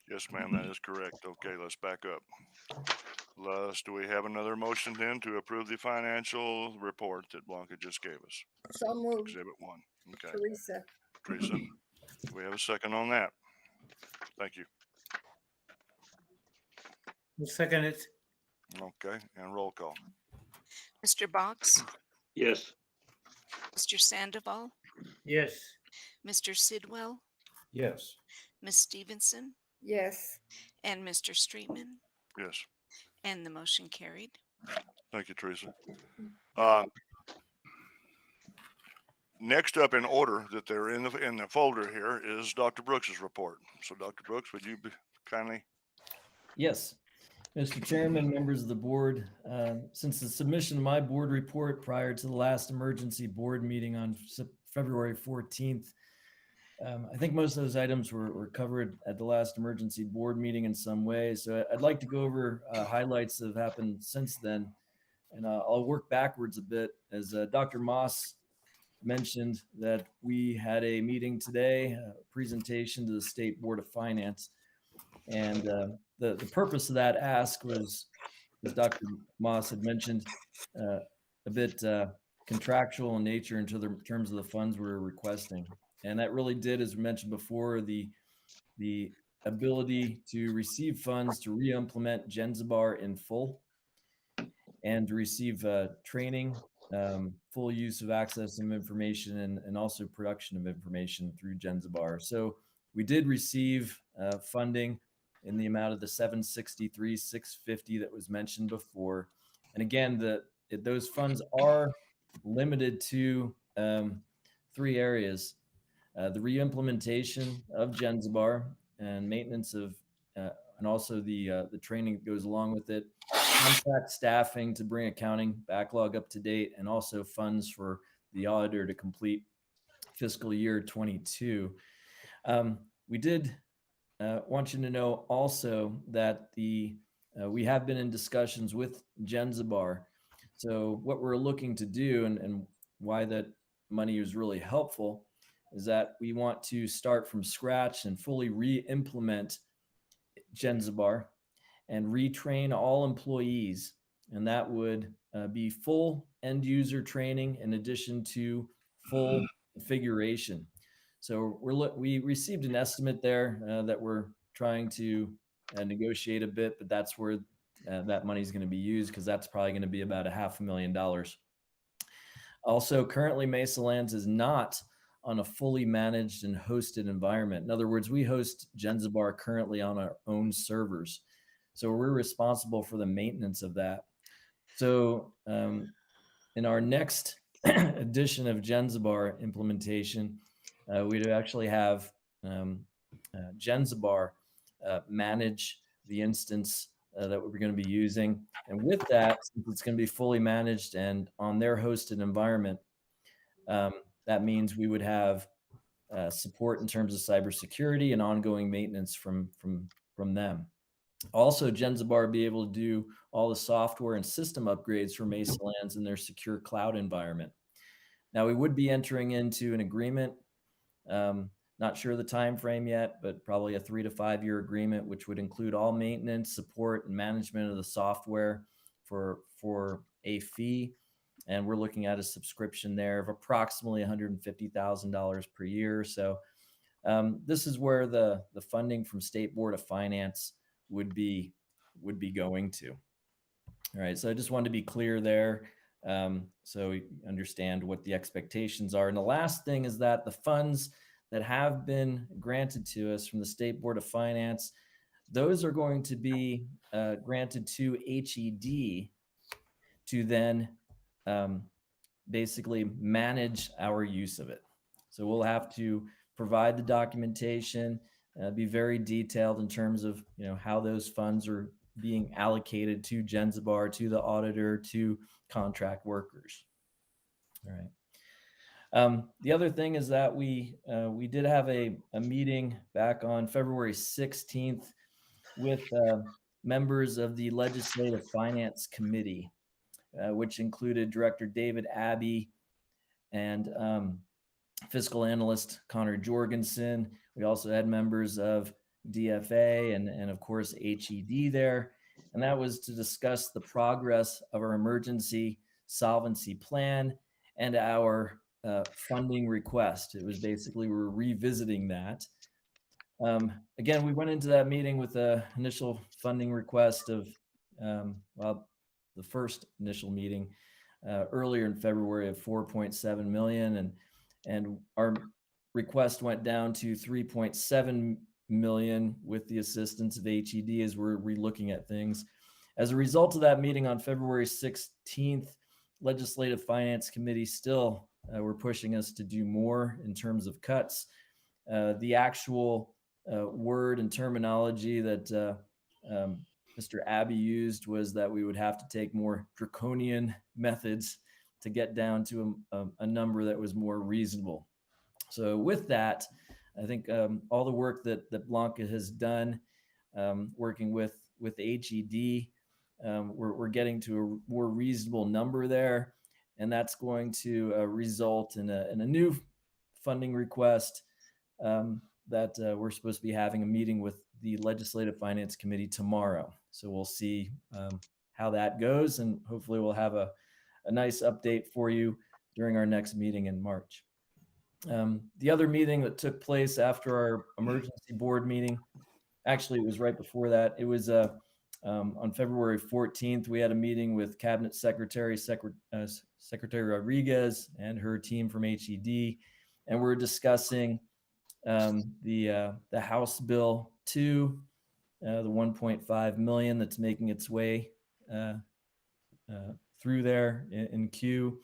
Yes, ma'am, that is correct. Okay, let's back up. Do we have another motion then to approve the financial report that Blanca just gave us? So moved, Exhibit 1. Okay, Teresa. Teresa, do we have a second on that? Thank you. Second is, Okay, and roll call. Mr. Box, Yes. Mr. Sandoval, yes. Mr. Sidwell, Yes. Ms. Stevenson, Yes. and Mr. Streetman. Yes, And the motion carried. thank you, Teresa. Next up in order that they're in the folder here is Dr. Brooks's report. So Dr. Brooks, would you kindly? Yes. Mr. Chairman, members of the board, since the submission of my board report prior to the last emergency board meeting on February 14th, I think most of those items were covered at the last emergency board meeting in some way. So I'd like to go over highlights that have happened since then. And I'll work backwards a bit as Dr. Moss mentioned that we had a meeting today, a presentation to the State Board of Finance. And the purpose of that ask was, as Dr. Moss had mentioned, a bit contractual in nature in terms of the funds we're requesting. And that really did, as we mentioned before, the ability to receive funds to re-implement Genzabar in full and to receive training, full use of access of information, and also production of information through Genzabar. So we did receive funding in the amount of the $763,650 that was mentioned before. And again, those funds are limited to 3 areas. The re-implementation of Genzabar and maintenance of, and also the training that goes along with it, contract staffing to bring accounting backlog up to date, and also funds for the auditor to complete fiscal year 22. We did want you to know also that we have been in discussions with Genzabar. So what we're looking to do and why that money is really helpful is that we want to start from scratch and fully re-implement Genzabar and retrain all employees. And that would be full end user training in addition to full configuration. So we received an estimate there that we're trying to negotiate a bit, but that's where that money is going to be used, because that's probably going to be about $500,000. Also, currently Mesalands is not on a fully managed and hosted environment. In other words, we host Genzabar currently on our own servers. So we're responsible for the maintenance of that. So in our next edition of Genzabar implementation, we'd actually have Genzabar manage the instance that we're going to be using. And with that, since it's going to be fully managed and on their hosted environment, that means we would have support in terms of cybersecurity and ongoing maintenance from them. Also, Genzabar will be able to do all the software and system upgrades for Mesalands in their secure cloud environment. Now, we would be entering into an agreement Not sure the time frame yet, but probably a 3 to 5 year agreement, which would include all maintenance, support, and management of the software for a fee. And we're looking at a subscription there of approximately $150,000 per year. So this is where the funding from State Board of Finance would be going to. All right, so I just wanted to be clear there, so you understand what the expectations are. And the last thing is that the funds that have been granted to us from the State Board of Finance, those are going to be granted to HED to then basically manage our use of it. So we'll have to provide the documentation, be very detailed in terms of how those funds are being allocated to Genzabar, to the auditor, to contract workers. All right. The other thing is that we did have a meeting back on February 16th with members of the Legislative Finance Committee, which included Director David Abbey and fiscal analyst Connor Jorgensen. We also had members of DFA and of course HED there. And that was to discuss the progress of our emergency solvency plan and our funding request. It was basically, we're revisiting that. Again, we went into that meeting with the initial funding request of, the first initial meeting earlier in February of 4.7 million, and our request went down to 3.7 million with the assistance of HED as we're relooking at things. As a result of that meeting on February 16th, Legislative Finance Committee still were pushing us to do more in terms of cuts. The actual word and terminology that Mr. Abbey used was that we would have to take more draconian methods to get down to a number that was more reasonable. So with that, I think all the work that Blanca has done, working with HED, we're getting to a more reasonable number there, and that's going to result in a new funding request that we're supposed to be having a meeting with the Legislative Finance Committee tomorrow. So we'll see how that goes, and hopefully we'll have a nice update for you during our next meeting in March. The other meeting that took place after our emergency board meeting, actually it was right before that. It was on February 14th. We had a meeting with Cabinet Secretary Rodriguez and her team from HED, and we're discussing the House Bill 2, the 1.5 million that's making its way through there in queue,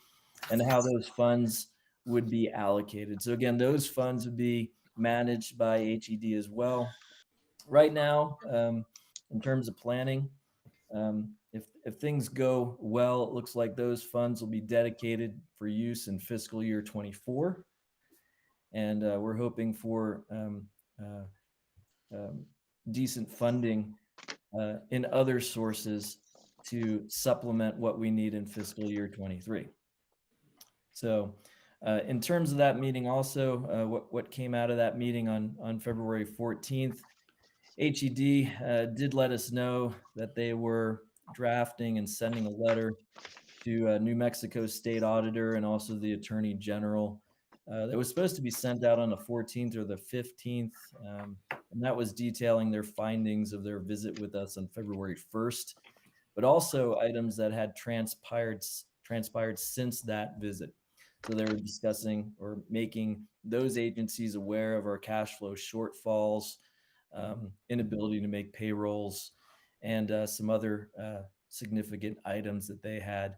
and how those funds would be allocated. So again, those funds would be managed by HED as well. Right now, in terms of planning, if things go well, it looks like those funds will be dedicated for use in fiscal year 24. And we're hoping for decent funding in other sources to supplement what we need in fiscal year 23. So in terms of that meeting also, what came out of that meeting on February 14th, HED did let us know that they were drafting and sending a letter to New Mexico State Auditor and also the Attorney General. That was supposed to be sent out on the 14th or the 15th, and that was detailing their findings of their visit with us on February 1st, but also items that had transpired since that visit. So they were discussing or making those agencies aware of our cash flow shortfalls, inability to make payrolls, and some other significant items that they had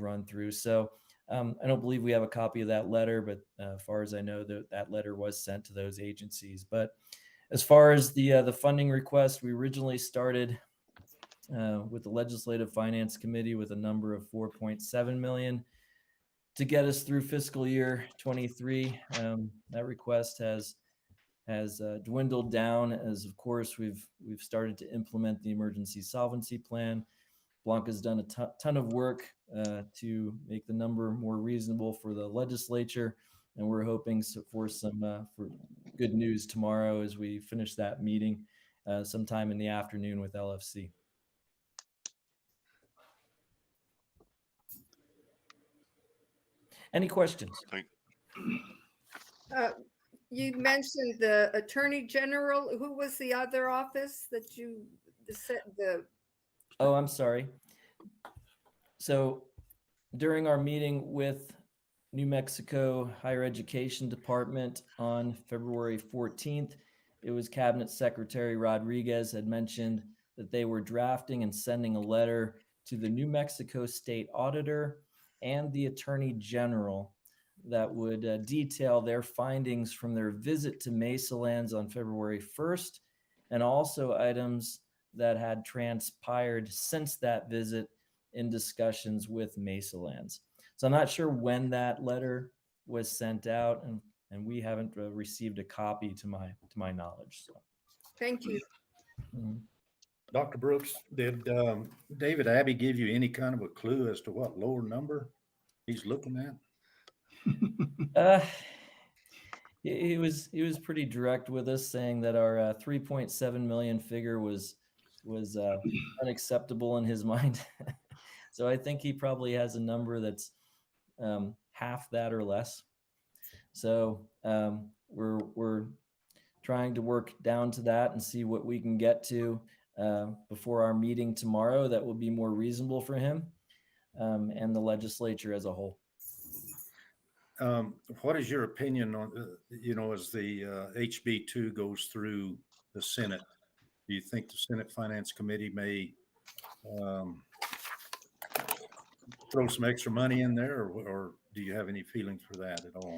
run through. So I don't believe we have a copy of that letter, but as far as I know, that letter was sent to those agencies. But as far as the funding request, we originally started with the Legislative Finance Committee with a number of 4.7 million to get us through fiscal year 23. That request has dwindled down as, of course, we've started to implement the emergency solvency plan. Blanca's done a ton of work to make the number more reasonable for the legislature. and we're hoping for some for good news tomorrow as we finish that meeting sometime in the afternoon with LFC. Any questions? You mentioned the Attorney General. Who was the other office that you the Oh, I'm sorry. So during our meeting with New Mexico Higher Education Department on February 14th, it was Cabinet Secretary Rodriguez had mentioned that they were drafting and sending a letter to the New Mexico State Auditor and the Attorney General that would detail their findings from their visit to Mesalands on February 1st, and also items that had transpired since that visit in discussions with Mesalands. So I'm not sure when that letter was sent out, and we haven't received a copy to my knowledge. So. Thank you. Mm-hmm. Dr. Brooks, did David Abbey give you any kind of a clue as to what lower number he's looking at? He was pretty direct with us, saying that our 3.7 million figure was unacceptable in his mind. So I think he probably has a number that's half that or less. So we're trying to work down to that and see what we can get to before our meeting tomorrow that will be more reasonable for him and the legislature as a whole. What is your opinion on, as the HB2 goes through the Senate? Do you think the Senate Finance Committee may throw some extra money in there, or do you have any feelings for that at all?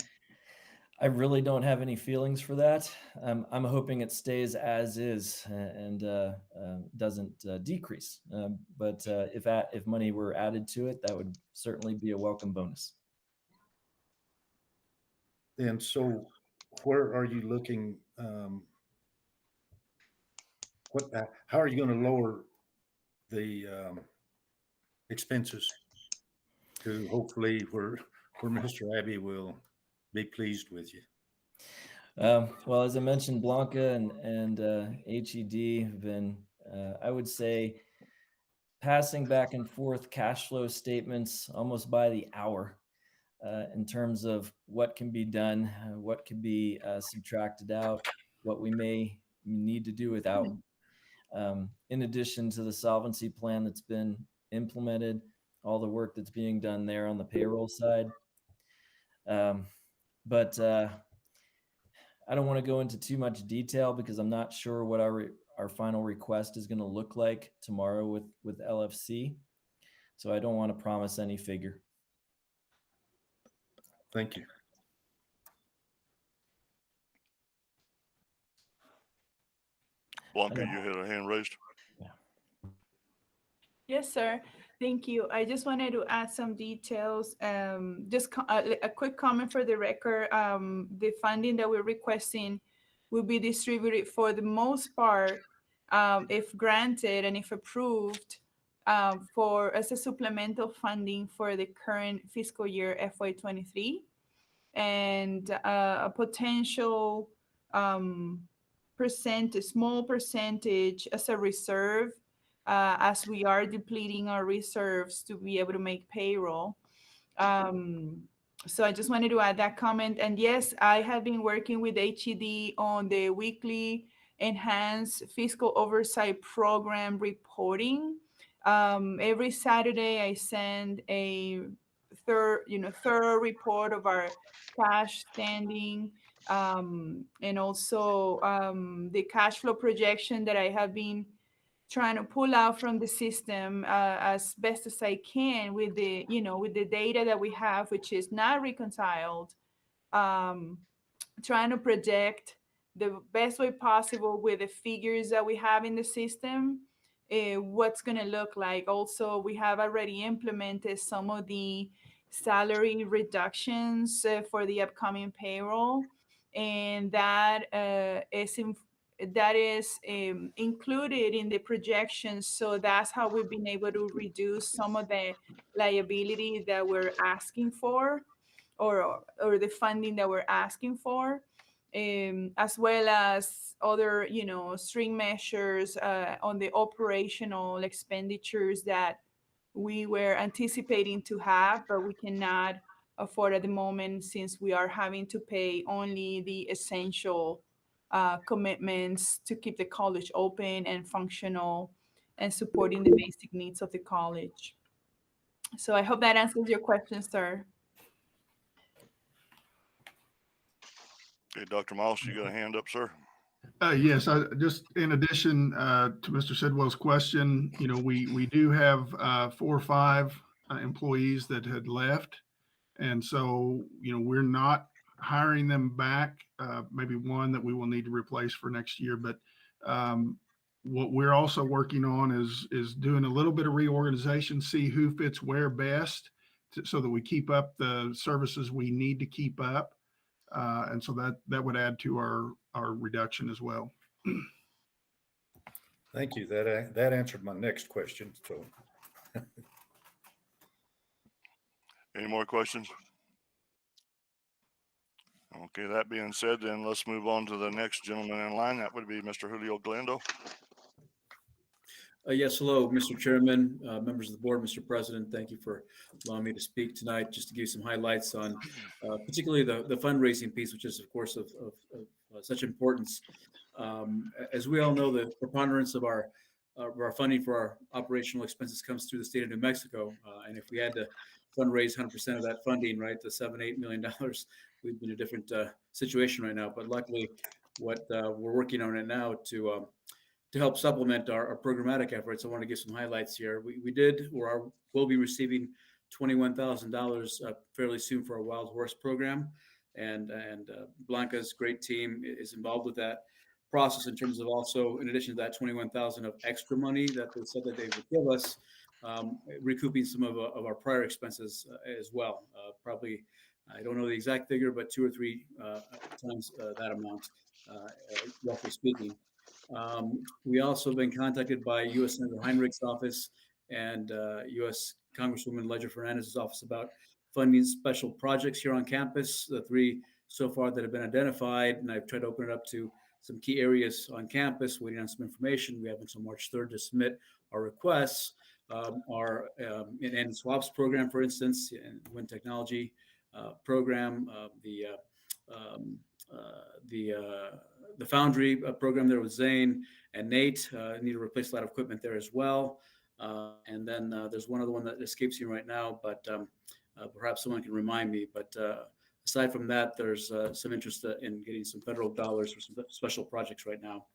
I really don't have any feelings for that. I'm hoping it stays as is and doesn't decrease. But if money were added to it, that would certainly be a welcome bonus. And so, where are you looking? How are you going to lower the expenses to hopefully where Mr. Abbey will be pleased with you? Well, as I mentioned, Blanca and HED have been, I would say, passing back and forth cash flow statements almost by the hour in terms of what can be done, what can be subtracted out, what we may need to do without. In addition to the solvency plan that's been implemented, all the work that's being done there on the payroll side. But I don't want to go into too much detail because I'm not sure what our final request is going to look like tomorrow with LFC. So I don't want to promise any figure. Thank you. Blanca, you had a hand raised. Yes, sir. Thank you. I just wanted to add some details. Just a quick comment for the record. The funding that we're requesting will be distributed for the most part, if granted and if approved, as a supplemental funding for the current fiscal year FY23, and a potential small percentage as a reserve, as we are depleting our reserves to be able to make payroll. So I just wanted to add that comment. And yes, I have been working with HED on the weekly enhanced fiscal oversight program reporting. Every Saturday I send a thorough report of our cash standing, and also the cash flow projection that I have been trying to pull out from the system as best as I can with the data that we have, which is not reconciled, trying to project the best way possible with the figures that we have in the system, what's going to look like. Also, we have already implemented some of the salary reductions for the upcoming payroll, and that is included in the projections. So that's how we've been able to reduce some of the liability that we're asking for. or the funding that we're asking for, as well as other, string measures on the operational expenditures that we were anticipating to have, but we cannot afford at the moment since we are having to pay only the essential commitments to keep the college open and functional and supporting the basic needs of the college. So I hope that answers your question, sir. Okay, Dr. Moss, you got a hand up, sir? Yes, I just in addition to Mr. Sidwell's question, we do have 4 or 5 employees that had left, and so we're not hiring them back. Maybe one that we will need to replace for next year, but what we're also working on is doing a little bit of reorganization, see who fits where best, so that we keep up the services we need to keep up. And so that would add to our reduction as well. Thank you. That answered my next question. So, Any more questions? Okay, that being said, then let's move on to the next gentleman in line. That would be Mr. Julio Glendo. Yes, hello, Mr. Chairman, members of the board, Mr. President. Thank you for allowing me to speak tonight, just to give you some highlights on particularly the fundraising piece, which is, of course, of such importance. As we all know, the preponderance of our funding for our operational expenses comes through the state of New Mexico. And if we had to fundraise 100% of that funding, right, the $7-8 million, we'd be in a different situation right now. But luckily, what we're working on it now to help supplement our programmatic efforts, I want to give some highlights here. We did, or will be receiving $21,000 fairly soon for our wild horse program, and Blanca's great team is involved with that process in terms of also, in addition to that 21,000 of extra money that they said that they would give us, recouping some of our prior expenses as well. Probably, I don't know the exact figure, but 2 or 3 times that amount, roughly speaking. We also have been contacted by U.S. Senator Heinrich's office and U.S. Congresswoman Ledger Fernandez's office about funding special projects here on campus. The 3 so far that have been identified, and I've tried to open it up to some key areas on campus, waiting on some information. We have until March 3rd to submit our requests. Our in swaps program, for instance, and wind technology program, the foundry program there with Zane and Nate need to replace a lot of equipment there as well. And then there's one other one that escapes me right now, but perhaps someone can remind me. But aside from that, there's some interest in getting some federal dollars for some special projects right now.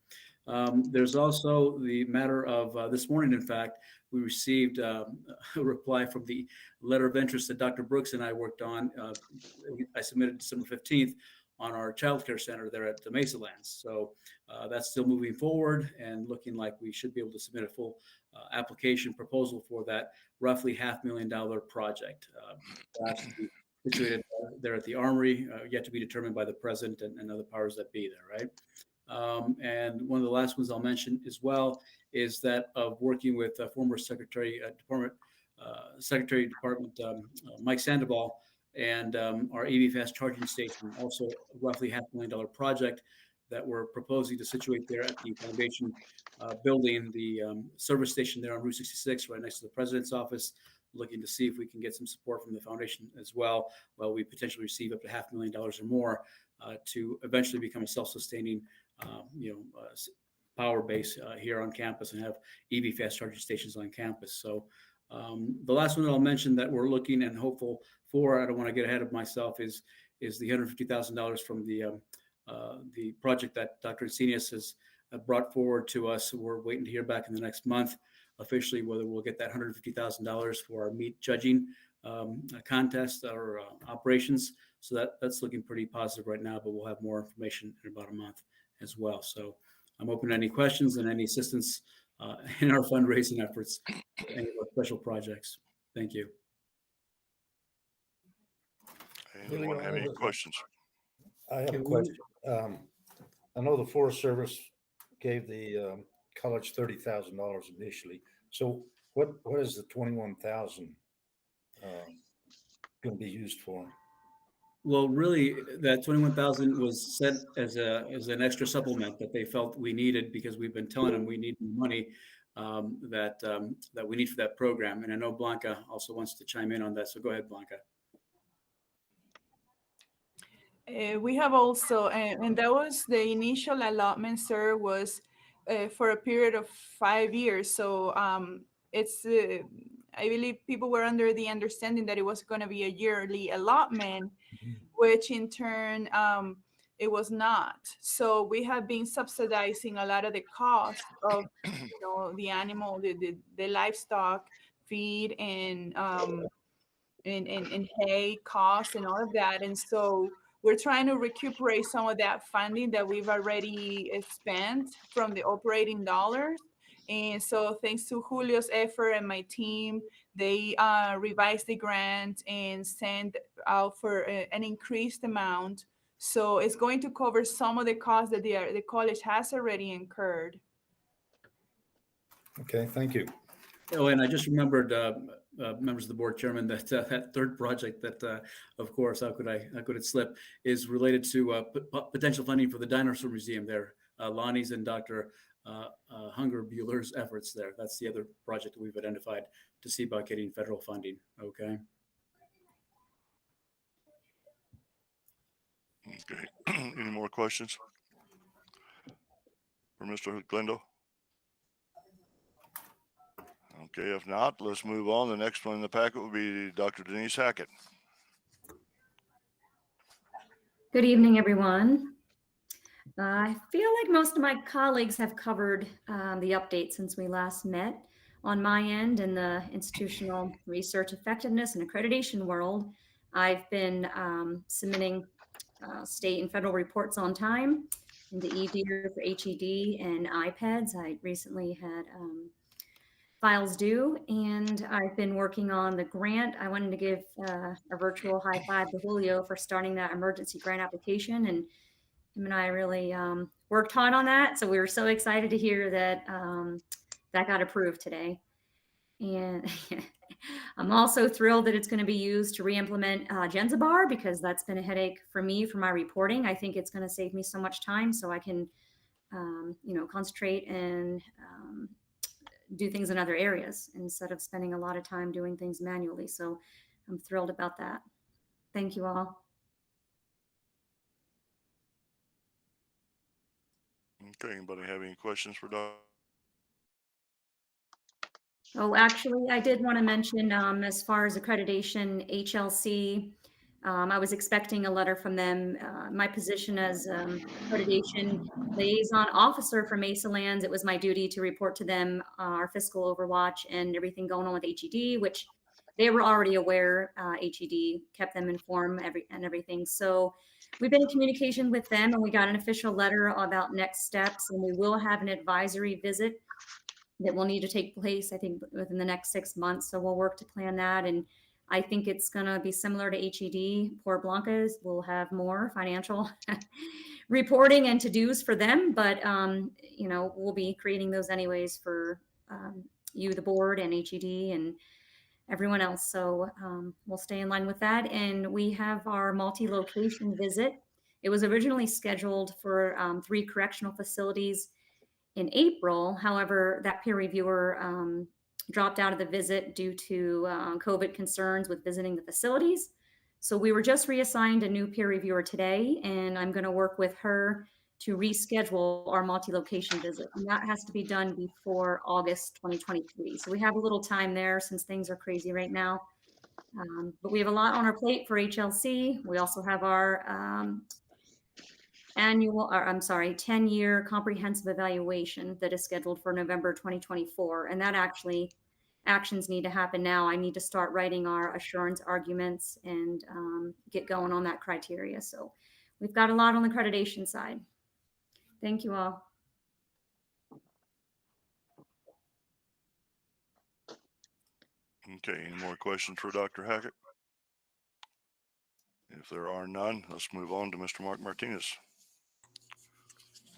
There's also the matter of this morning, in fact, we received a reply from the letter of interest that Dr. Brooks and I worked on. I submitted December 15th on our child care center there at the Mesalands. So that's still moving forward and looking like we should be able to submit a full application proposal for that roughly $500,000 project. Perhaps to be situated there at the Armory, yet to be determined by the president and other powers that be there, right? And one of the last ones I'll mention as well is that of working with former Secretary Department Mike Sandoval and our EV fast charging station, also roughly $500,000 project that we're proposing to situate there at the foundation building, the service station there on Route 66, right next to the president's office, looking to see if we can get some support from the foundation as well, while we potentially receive up to $500,000 or more to eventually become a self-sustaining, power base here on campus and have EV fast charging stations on campus. So the last one that I'll mention that we're looking and hopeful for, I don't want to get ahead of myself, is the $150,000 from the project that Dr. Encinius has brought forward to us. We're waiting to hear back in the next month officially whether we'll get that $150,000 for our meat judging contest or operations. So that's looking pretty positive right now, but we'll have more information in about a month as well. So I'm open to any questions and any assistance in our fundraising efforts, any of our special projects. Thank you. Anyone have any questions? I have a question. I know the Forest Service gave the college $30,000 initially. So what is the $21,000 going to be used for? Well, really, that 21,000 was set as an extra supplement that they felt we needed because we've been telling them we need more money that we need for that program. And I know Blanca also wants to chime in on that. So go ahead, Blanca. We have also, and that was the initial allotment, sir, was for a period of 5 years. So it's, I believe people were under the understanding that it was going to be a yearly allotment, which in turn it was not. So we have been subsidizing a lot of the cost of the animal, the livestock feed and hay costs and all of that. And so we're trying to recuperate some of that funding that we've already spent from the operating dollars. And so thanks to Julio's effort and my team, they revised the grant and sent out for an increased amount. So it's going to cover some of the costs that the college has already incurred. Okay, thank you. Oh, and I just remembered, members of the board, Chairman, that that third project that, of course, how could it slip, is related to potential funding for the Dinosaur Museum there. Lonnie's and Dr. Hungerbuehler's efforts there. That's the other project that we've identified to see about getting federal funding. Okay. Okay. Any more questions for Mr. Glendo? Okay, if not, let's move on. The next one in the packet will be Dr. Denise Hackett. Good evening, everyone. I feel like most of my colleagues have covered the update since we last met. On my end, in the institutional research effectiveness and accreditation world, I've been submitting state and federal reports on time into eDear for HED and iPads. I recently had files due, and I've been working on the grant. I wanted to give a virtual high five to Julio for starting that emergency grant application, and him and I really worked hard on that. So we were so excited to hear that that got approved today. And I'm also thrilled that it's going to be used to re-implement Genzabar, because that's been a headache for me for my reporting. I think it's going to save me so much time, so I can concentrate and do things in other areas instead of spending a lot of time doing things manually. So I'm thrilled about that. Thank you all. Okay, anybody have any questions for Dr.? Oh, actually, I did want to mention, as far as accreditation, HLC, I was expecting a letter from them. My position as accreditation liaison officer for Mesalands, it was my duty to report to them our fiscal overwatch and everything going on with HED, which they were already aware. HED kept them informed and everything. So we've been in communication with them, and we got an official letter about next steps, and we will have an advisory visit that will need to take place, I think, within the next 6 months. So we'll work to plan that. And I think it's going to be similar to HED. Poor Blancas will have more financial reporting and to-dos for them, but we'll be creating those anyways for you, the board, and HED, and everyone else. So we'll stay in line with that. And we have our multi-location visit. It was originally scheduled for 3 correctional facilities in April. However, that peer reviewer dropped out of the visit due to COVID concerns with visiting the facilities. So we were just reassigned a new peer reviewer today, and I'm going to work with her to reschedule our multi-location visit. And that has to be done before August 2023. So we have a little time there since things are crazy right now. But we have a lot on our plate for HLC. We also have our 10-year comprehensive evaluation that is scheduled for November 2024. And that actually, actions need to happen now. I need to start writing our assurance arguments and get going on that criteria. So we've got a lot on the accreditation side. Thank you all. Okay, any more questions for Dr. Hackett? If there are none, let's move on to Mr. Mark Martinez.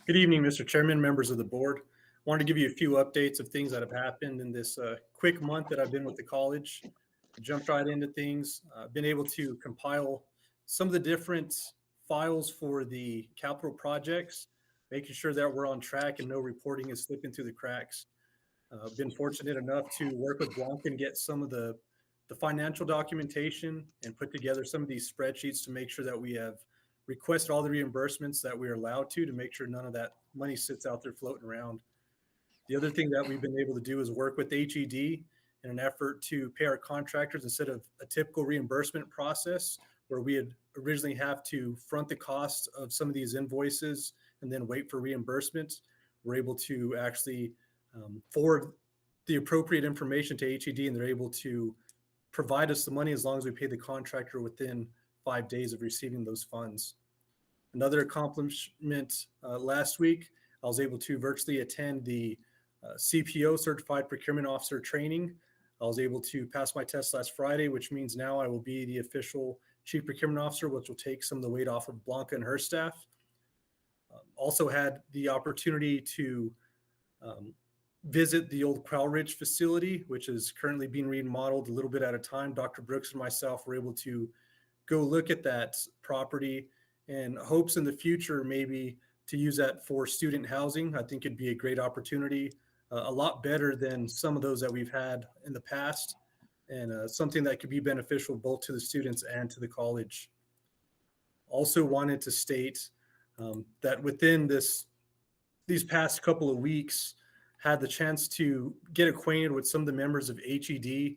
Good evening, Mr. Chairman, members of the board. Wanted to give you a few updates of things that have happened in this quick month that I've been with the college. Jumped right into things. Been able to compile some of the different files for the capital projects, making sure that we're on track and no reporting is slipping through the cracks. Been fortunate enough to work with Blanca and get some of the financial documentation and put together some of these spreadsheets to make sure that we have requested all the reimbursements that we are allowed to make sure none of that money sits out there floating around. The other thing that we've been able to do is work with HED in an effort to pay our contractors instead of a typical reimbursement process where we had originally have to front the cost of some of these invoices and then wait for reimbursement. We're able to actually forward the appropriate information to HED, and they're able to provide us the money as long as we pay the contractor within 5 days of receiving those funds. Another accomplishment last week, I was able to virtually attend the CPO, Certified Procurement Officer training. I was able to pass my test last Friday, which means now I will be the official Chief Procurement Officer, which will take some of the weight off of Blanca and her staff. Also had the opportunity to visit the old Crowell Ridge facility, which is currently being remodeled a little bit at a time. Dr. Brooks and myself were able to go look at that property and hopes in the future maybe to use that for student housing. I think it'd be a great opportunity, a lot better than some of those that we've had in the past, and something that could be beneficial both to the students and to the college. Also wanted to state that within these past couple of weeks, had the chance to get acquainted with some of the members of HED,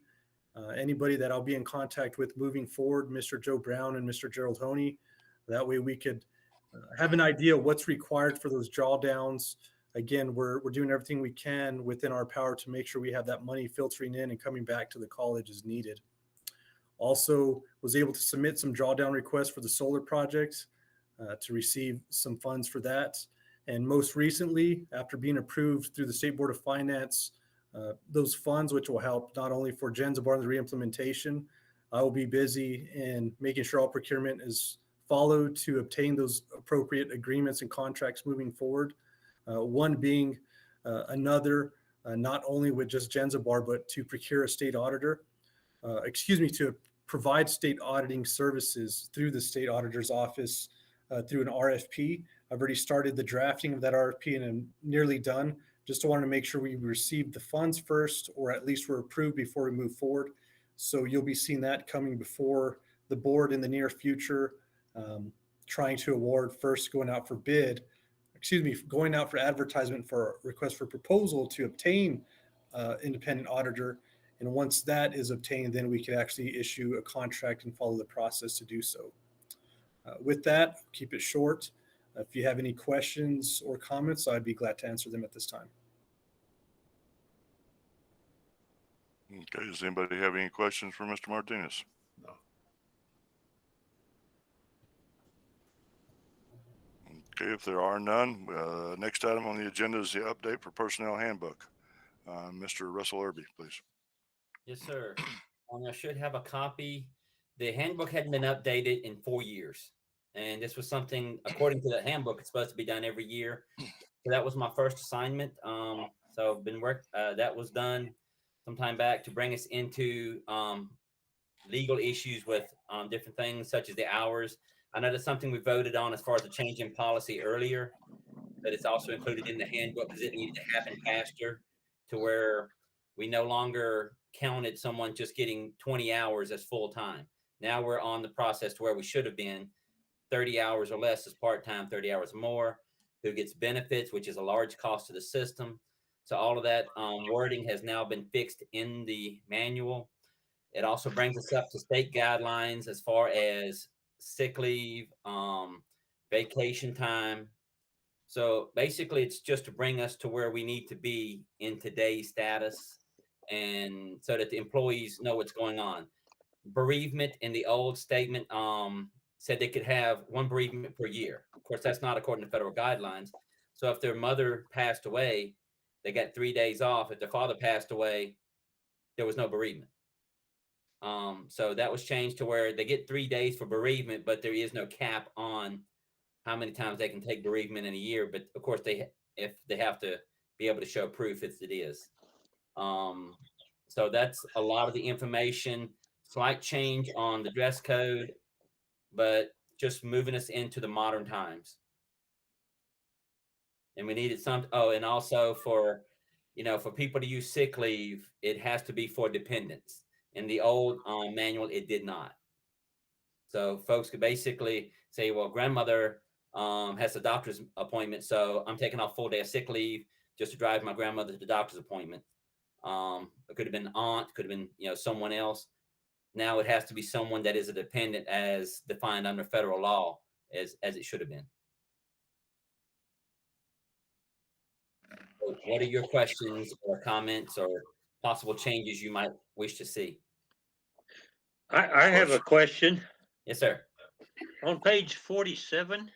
anybody that I'll be in contact with moving forward, Mr. Joe Brown and Mr. Gerald Honey. That way we could have an idea of what's required for those drawdowns. Again, we're doing everything we can within our power to make sure we have that money filtering in and coming back to the college as needed. Also was able to submit some drawdown requests for the solar project to receive some funds for that. And most recently, after being approved through the State Board of Finance, those funds, which will help not only for Genzabar and the reimplementation, I will be busy in making sure all procurement is followed to obtain those appropriate agreements and contracts moving forward. One being not only with just Genzabar, but to procure a state auditor, to provide state auditing services through the state auditor's office through an RFP. I've already started the drafting of that RFP and I'm nearly done. Just wanted to make sure we received the funds first, or at least were approved before we move forward. So you'll be seeing that coming before the board in the near future, trying to award first, going out for advertisement for a request for proposal to obtain independent auditor. And once that is obtained, then we can actually issue a contract and follow the process to do so. With that, I'll keep it short. If you have any questions or comments, I'd be glad to answer them at this time. Okay, does anybody have any questions for Mr. Martinez? No. Okay, if there are none, next item on the agenda is the update for personnel handbook. Mr. Russell Irby, please. Yes, sir. I should have a copy. The handbook hadn't been updated in 4 years. And this was something, according to the handbook, it's supposed to be done every year. So that was my first assignment. So that was done some time back to bring us into legal issues with different things such as the hours. I know that's something we voted on as far as the change in policy earlier, but it's also included in the handbook because it needed to happen faster to where we no longer counted someone just getting 20 hours as full time. Now we're on the process to where we should have been 30 hours or less is part-time, 30 hours more, who gets benefits, which is a large cost to the system. So all of that wording has now been fixed in the manual. It also brings us up to state guidelines as far as sick leave, vacation time. So basically it's just to bring us to where we need to be in today's status, and so that the employees know what's going on. Bereavement in the old statement said they could have one bereavement per year. Of course, that's not according to federal guidelines. So if their mother passed away, they got 3 days off. If their father passed away, there was no bereavement. So that was changed to where they get 3 days for bereavement, but there is no cap on how many times they can take bereavement in a year. But of course, if they have to be able to show proof, it is. So that's a lot of the information. Slight change on the dress code. but just moving us into the modern times. And we needed some, oh, and also for, for people to use sick leave, it has to be for dependents. In the old manual, it did not. So folks could basically say, well, grandmother has a doctor's appointment, so I'm taking off full day of sick leave just to drive my grandmother to the doctor's appointment. It could have been aunt, could have been, someone else. Now it has to be someone that is a dependent as defined under federal law as it should have been. So what are your questions or comments or possible changes you might wish to see? I have a question. Yes, sir. On page 47,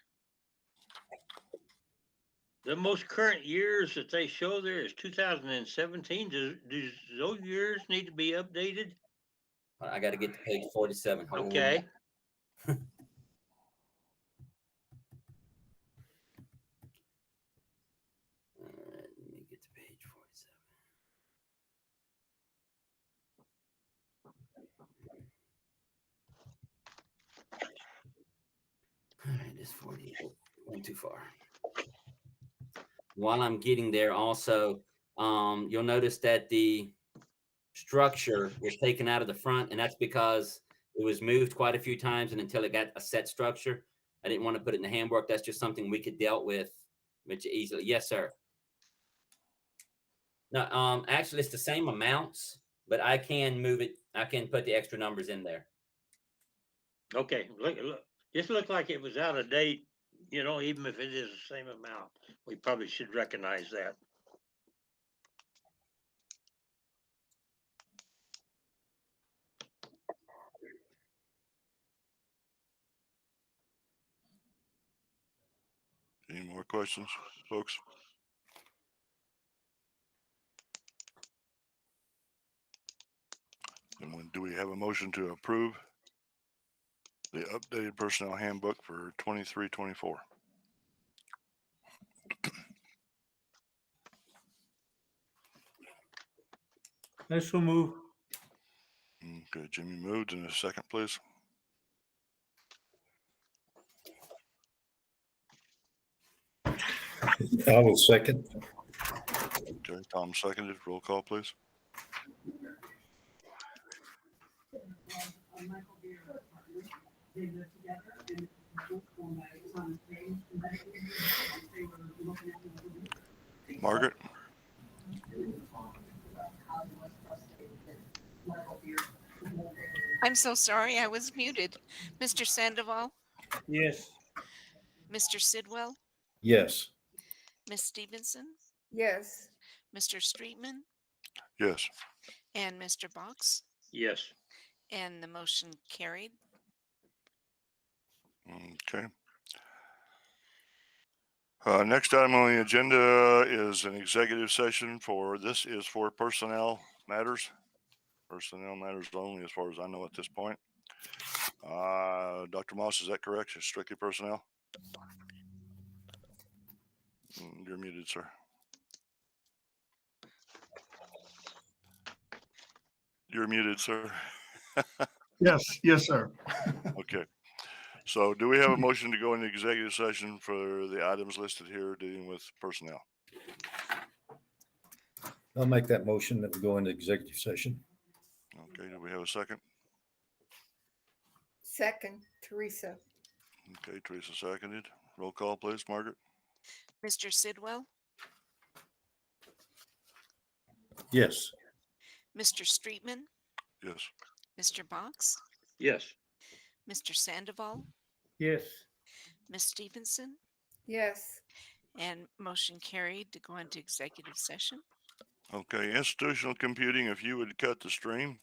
the most current years that they show there is 2017. Do those years need to be updated? I got to get to page 47. Okay. All right, let me get to page 47. All right, this 40 went too far. While I'm getting there, also, you'll notice that the structure was taken out of the front, and that's because it was moved quite a few times and until it got a set structure. I didn't want to put it in the handbook. That's just something we could dealt with much easily. Yes, sir. No, actually, it's the same amounts, but I can move it. I can put the extra numbers in there. Okay. Look, just looked like it was out of date. Even if it is the same amount, we probably should recognize that. Any more questions, folks? And do we have a motion to approve the updated personnel handbook for 23-24? Let's move. Okay, Jimmy moved. In a second, please. I will second. Okay, Tom seconded. Roll call, please. Margaret? I'm so sorry, I was muted. Mr. Sandoval, Yes. Mr. Sidwell, Yes. Miss Stevenson, Yes. Mr. Streetman, Yes. and Mr. Box. Yes. And the motion carried. Okay. Next item on the agenda is an executive session for personnel matters. Personnel matters only, as far as I know at this point. Dr. Moss, is that correct? It's strictly personnel? You're muted, sir. You're muted, sir. Yes, sir. Okay. So do we have a motion to go into executive session for the items listed here dealing with personnel? I'll make that motion that we go into executive session. Okay, do we have a second? Second, Teresa. Okay, Teresa seconded. Roll call, please, Margaret. Mr. Sidwell, Yes. Mr. Streetman, Yes. Mr. Box, Yes. Mr. Sandoval, Yes. Miss Stevenson, Yes. and motion carried to go into executive session. Okay, institutional computing, if you would cut the stream.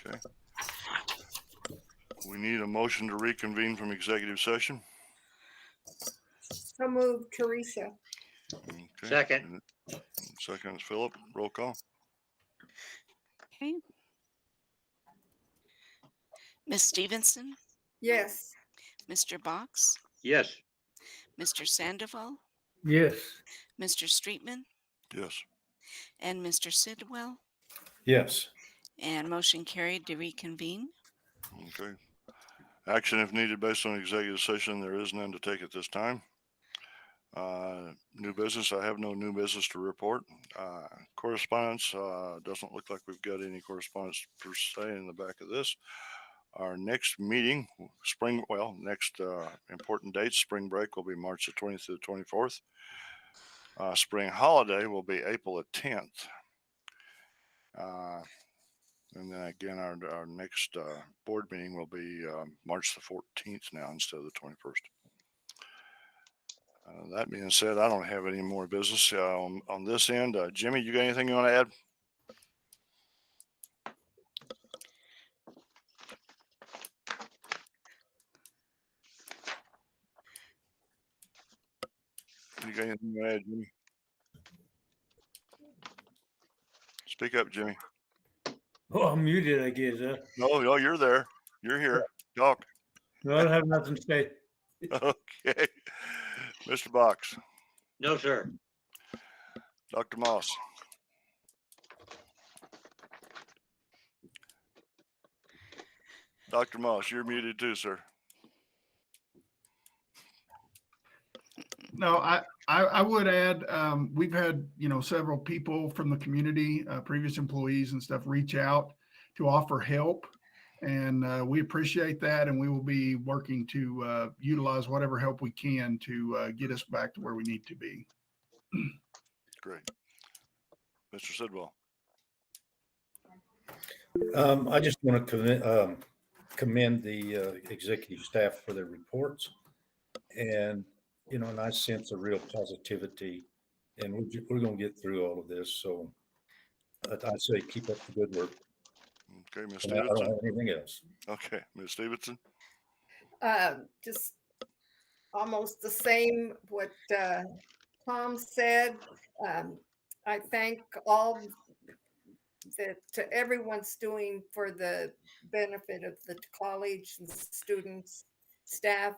Okay. We need a motion to reconvene from executive session. So moved, Teresa. Okay. Second. Second is Philip. Roll call. Okay. Ms. Stevenson, Yes. Mr. Box, Yes. Mr. Sandoval, Yes. Mr. Streetman, Yes. and Mr. Sidwell. Yes. And motion carried to reconvene. Okay. Action if needed based on executive session. There is none to take at this time. New business. I have no new business to report. Correspondence. Doesn't look like we've got any correspondence per se in the back of this. Our next meeting, next important dates, spring break will be March the 20th to the 24th. Spring holiday will be April the 10th. And then again, our next board meeting will be March the 14th now instead of the 21st. That being said, I don't have any more business on this end. Jimmy, you got anything you want to add? You got anything you want to add, Jimmy? Speak up, Jimmy. Oh, I'm muted, I guess. No, you're there. You're here. Talk. No, I don't have nothing to say. Okay. Mr. Box. No, sir. Dr. Moss. Dr. Moss, you're muted too, sir. No, I would add, we've had, several people from the community, previous employees and stuff reach out to offer help. And we appreciate that. And we will be working to utilize whatever help we can to get us back to where we need to be. Great. Mr. Sidwell. I just want to commend the executive staff for their reports, and and I sense a real positivity, and we're going to get through all of this. So I say keep up the good work. Okay, Ms. I Stevenson. don't have anything else. Okay, Ms. Stevenson. Just almost the same what Tom said. I thank all that everyone's doing for the benefit of the college and students, staff,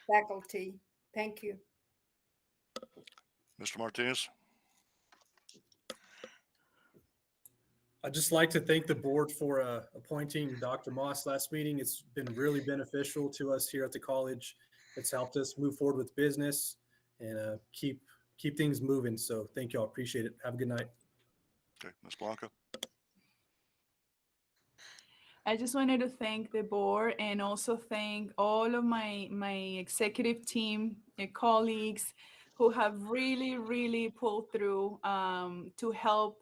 faculty. Thank you. Mr. Martinez. I'd just like to thank the board for appointing Dr. Moss last meeting. It's been really beneficial to us here at the college. It's helped us move forward with business and keep things moving. So thank you all. Appreciate it. Have a good night. Okay, Ms. Blanca. I just wanted to thank the board and also thank all of my executive team and colleagues who have really pulled through to help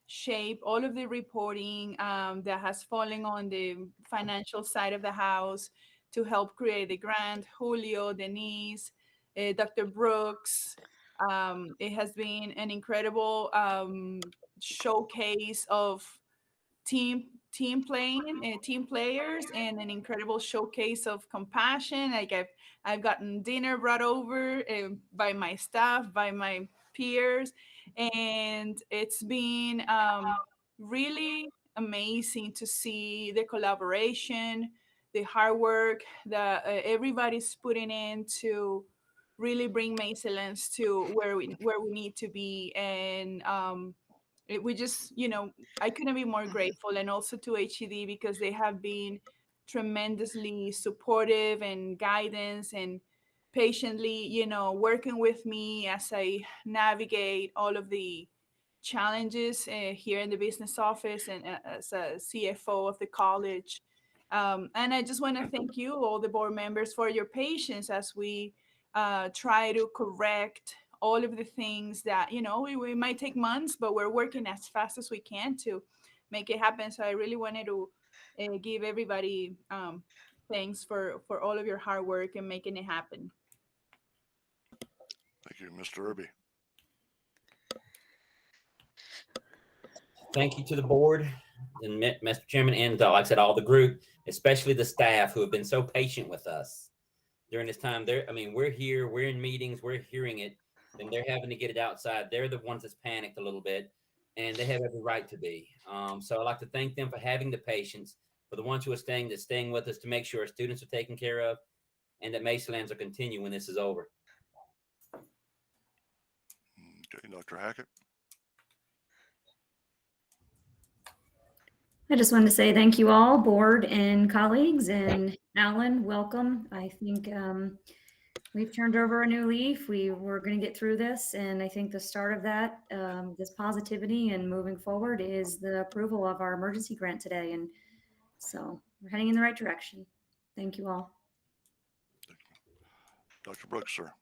shape all of the reporting that has fallen on the financial side of the house to help create the grant. Julio, Denise, Dr. Brooks. It has been an incredible showcase of team players, and an incredible showcase of compassion. Like I've gotten dinner brought over by my staff, by my peers, and it's been really amazing to see the collaboration, the hard work that everybody's putting in to really bring Mesalands to where we need to be. And we just, I couldn't be more grateful, and also to HED because they have been tremendously supportive and guidance and patiently, working with me as I navigate all of the challenges here in the business office and as a CFO of the college. And I just want to thank you, all the board members, for your patience as we try to correct all of the things that, we might take months, but we're working as fast as we can to make it happen. So I really wanted to give everybody thanks for all of your hard work and making it happen. Thank you, Mr. Irby. Thank you to the board and Mr. Chairman, and like I said, all the group, especially the staff who have been so patient with us during this time. We're here, we're in meetings, we're hearing it, and they're having to get it outside. They're the ones that's panicked a little bit, and they have every right to be. So I'd like to thank them for having the patience, for the ones who are staying with us to make sure our students are taken care of, and that Mesalands will continue when this is over. Okay, Dr. Hackett. I just wanted to say thank you all, board and colleagues, and Alan, welcome. I think we've turned over a new leaf. We're going to get through this, and I think the start of that, this positivity and moving forward, is the approval of our emergency grant today, and so we're heading in the right direction. Thank you all. Dr. Brooks, sir.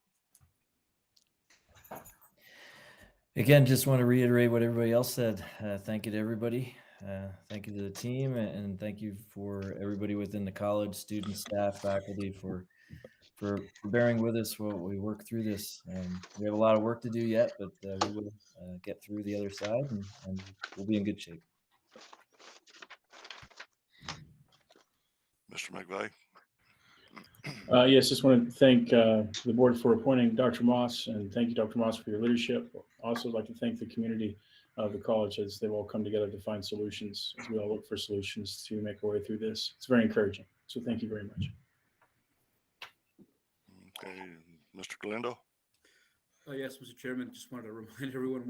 Again, just want to reiterate what everybody else said. Thank you to everybody. Thank you to the team, and thank you for everybody within the college, students, staff, faculty for bearing with us while we work through this. We have a lot of work to do yet, but we will get through the other side, and we'll be in good shape. Mr. McVeigh. Yes, just want to thank the board for appointing Dr. Moss, and thank you, Dr. Moss, for your leadership. Also like to thank the community of the college as they've all come together to find solutions, as we all look for solutions to make our way through this. It's very encouraging. So thank you very much. Okay, Mr. Galindo. Yes, Mr. Chairman, just wanted to remind everyone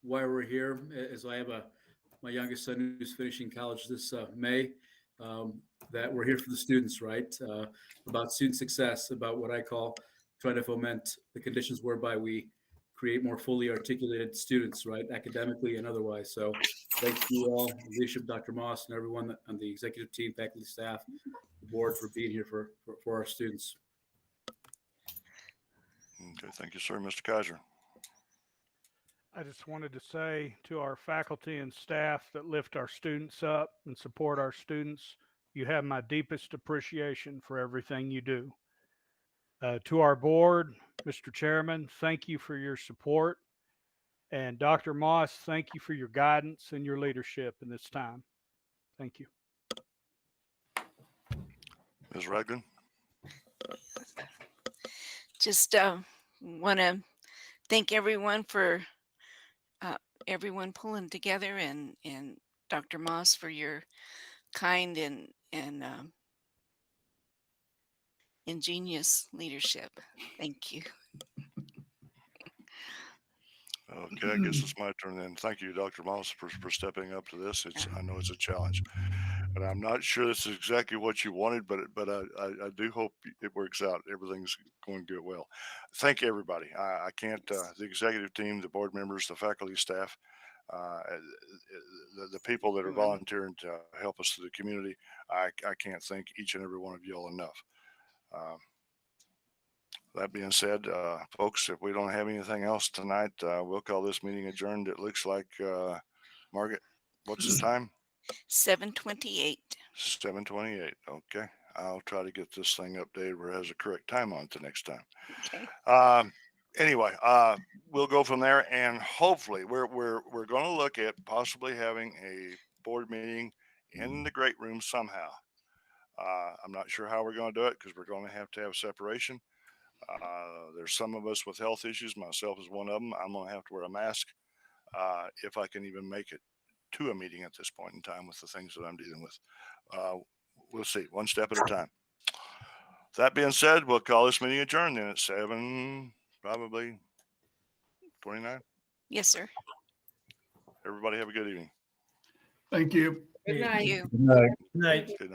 why we're here, as I have my youngest son who's finishing college this May, that we're here for the students, right? About student success, about what I call trying to foment the conditions whereby we create more fully articulated students, right, academically and otherwise. So thank you all, the leadership, Dr. Moss, and everyone on the executive team, faculty, staff, the board, for being here for our students. Okay, thank you, sir. Mr. Kaiser. I just wanted to say to our faculty and staff that lift our students up and support our students, you have my deepest appreciation for everything you do. To our board, Mr. Chairman, thank you for your support. And Dr. Moss, thank you for your guidance and your leadership in this time. Thank you. Ms. Ragland. Just want to thank everyone for everyone pulling together, and Dr. Moss for your kind and ingenious leadership. Thank you. Okay, I guess it's my turn then. Thank you, Dr. Moss, for stepping up to this. I know it's a challenge, and I'm not sure this is exactly what you wanted, but I do hope it works out. Everything's going to go well. Thank you, everybody. I can't, the executive team, the board members, the faculty, staff, the people that are volunteering to help us to the community. I can't thank each and every one of you all enough. That being said, folks, if we don't have anything else tonight, we'll call this meeting adjourned. It looks like, Margaret, what's the time? 7:28. 7:28. Okay. I'll try to get this thing updated where it has the correct time on it the next time. Okay. Anyway, we'll go from there, and hopefully we're going to look at possibly having a board meeting in the great room somehow. I'm not sure how we're going to do it because we're going to have separation. There's some of us with health issues. Myself is one of them. I'm going to have to wear a mask if I can even make it to a meeting at this point in time with the things that I'm dealing with. We'll see, one step at a time. That being said, we'll call this meeting adjourned then at 7, probably 29. Yes, sir. Everybody have a good evening. Thank you. Good night. You. Good night. Good night.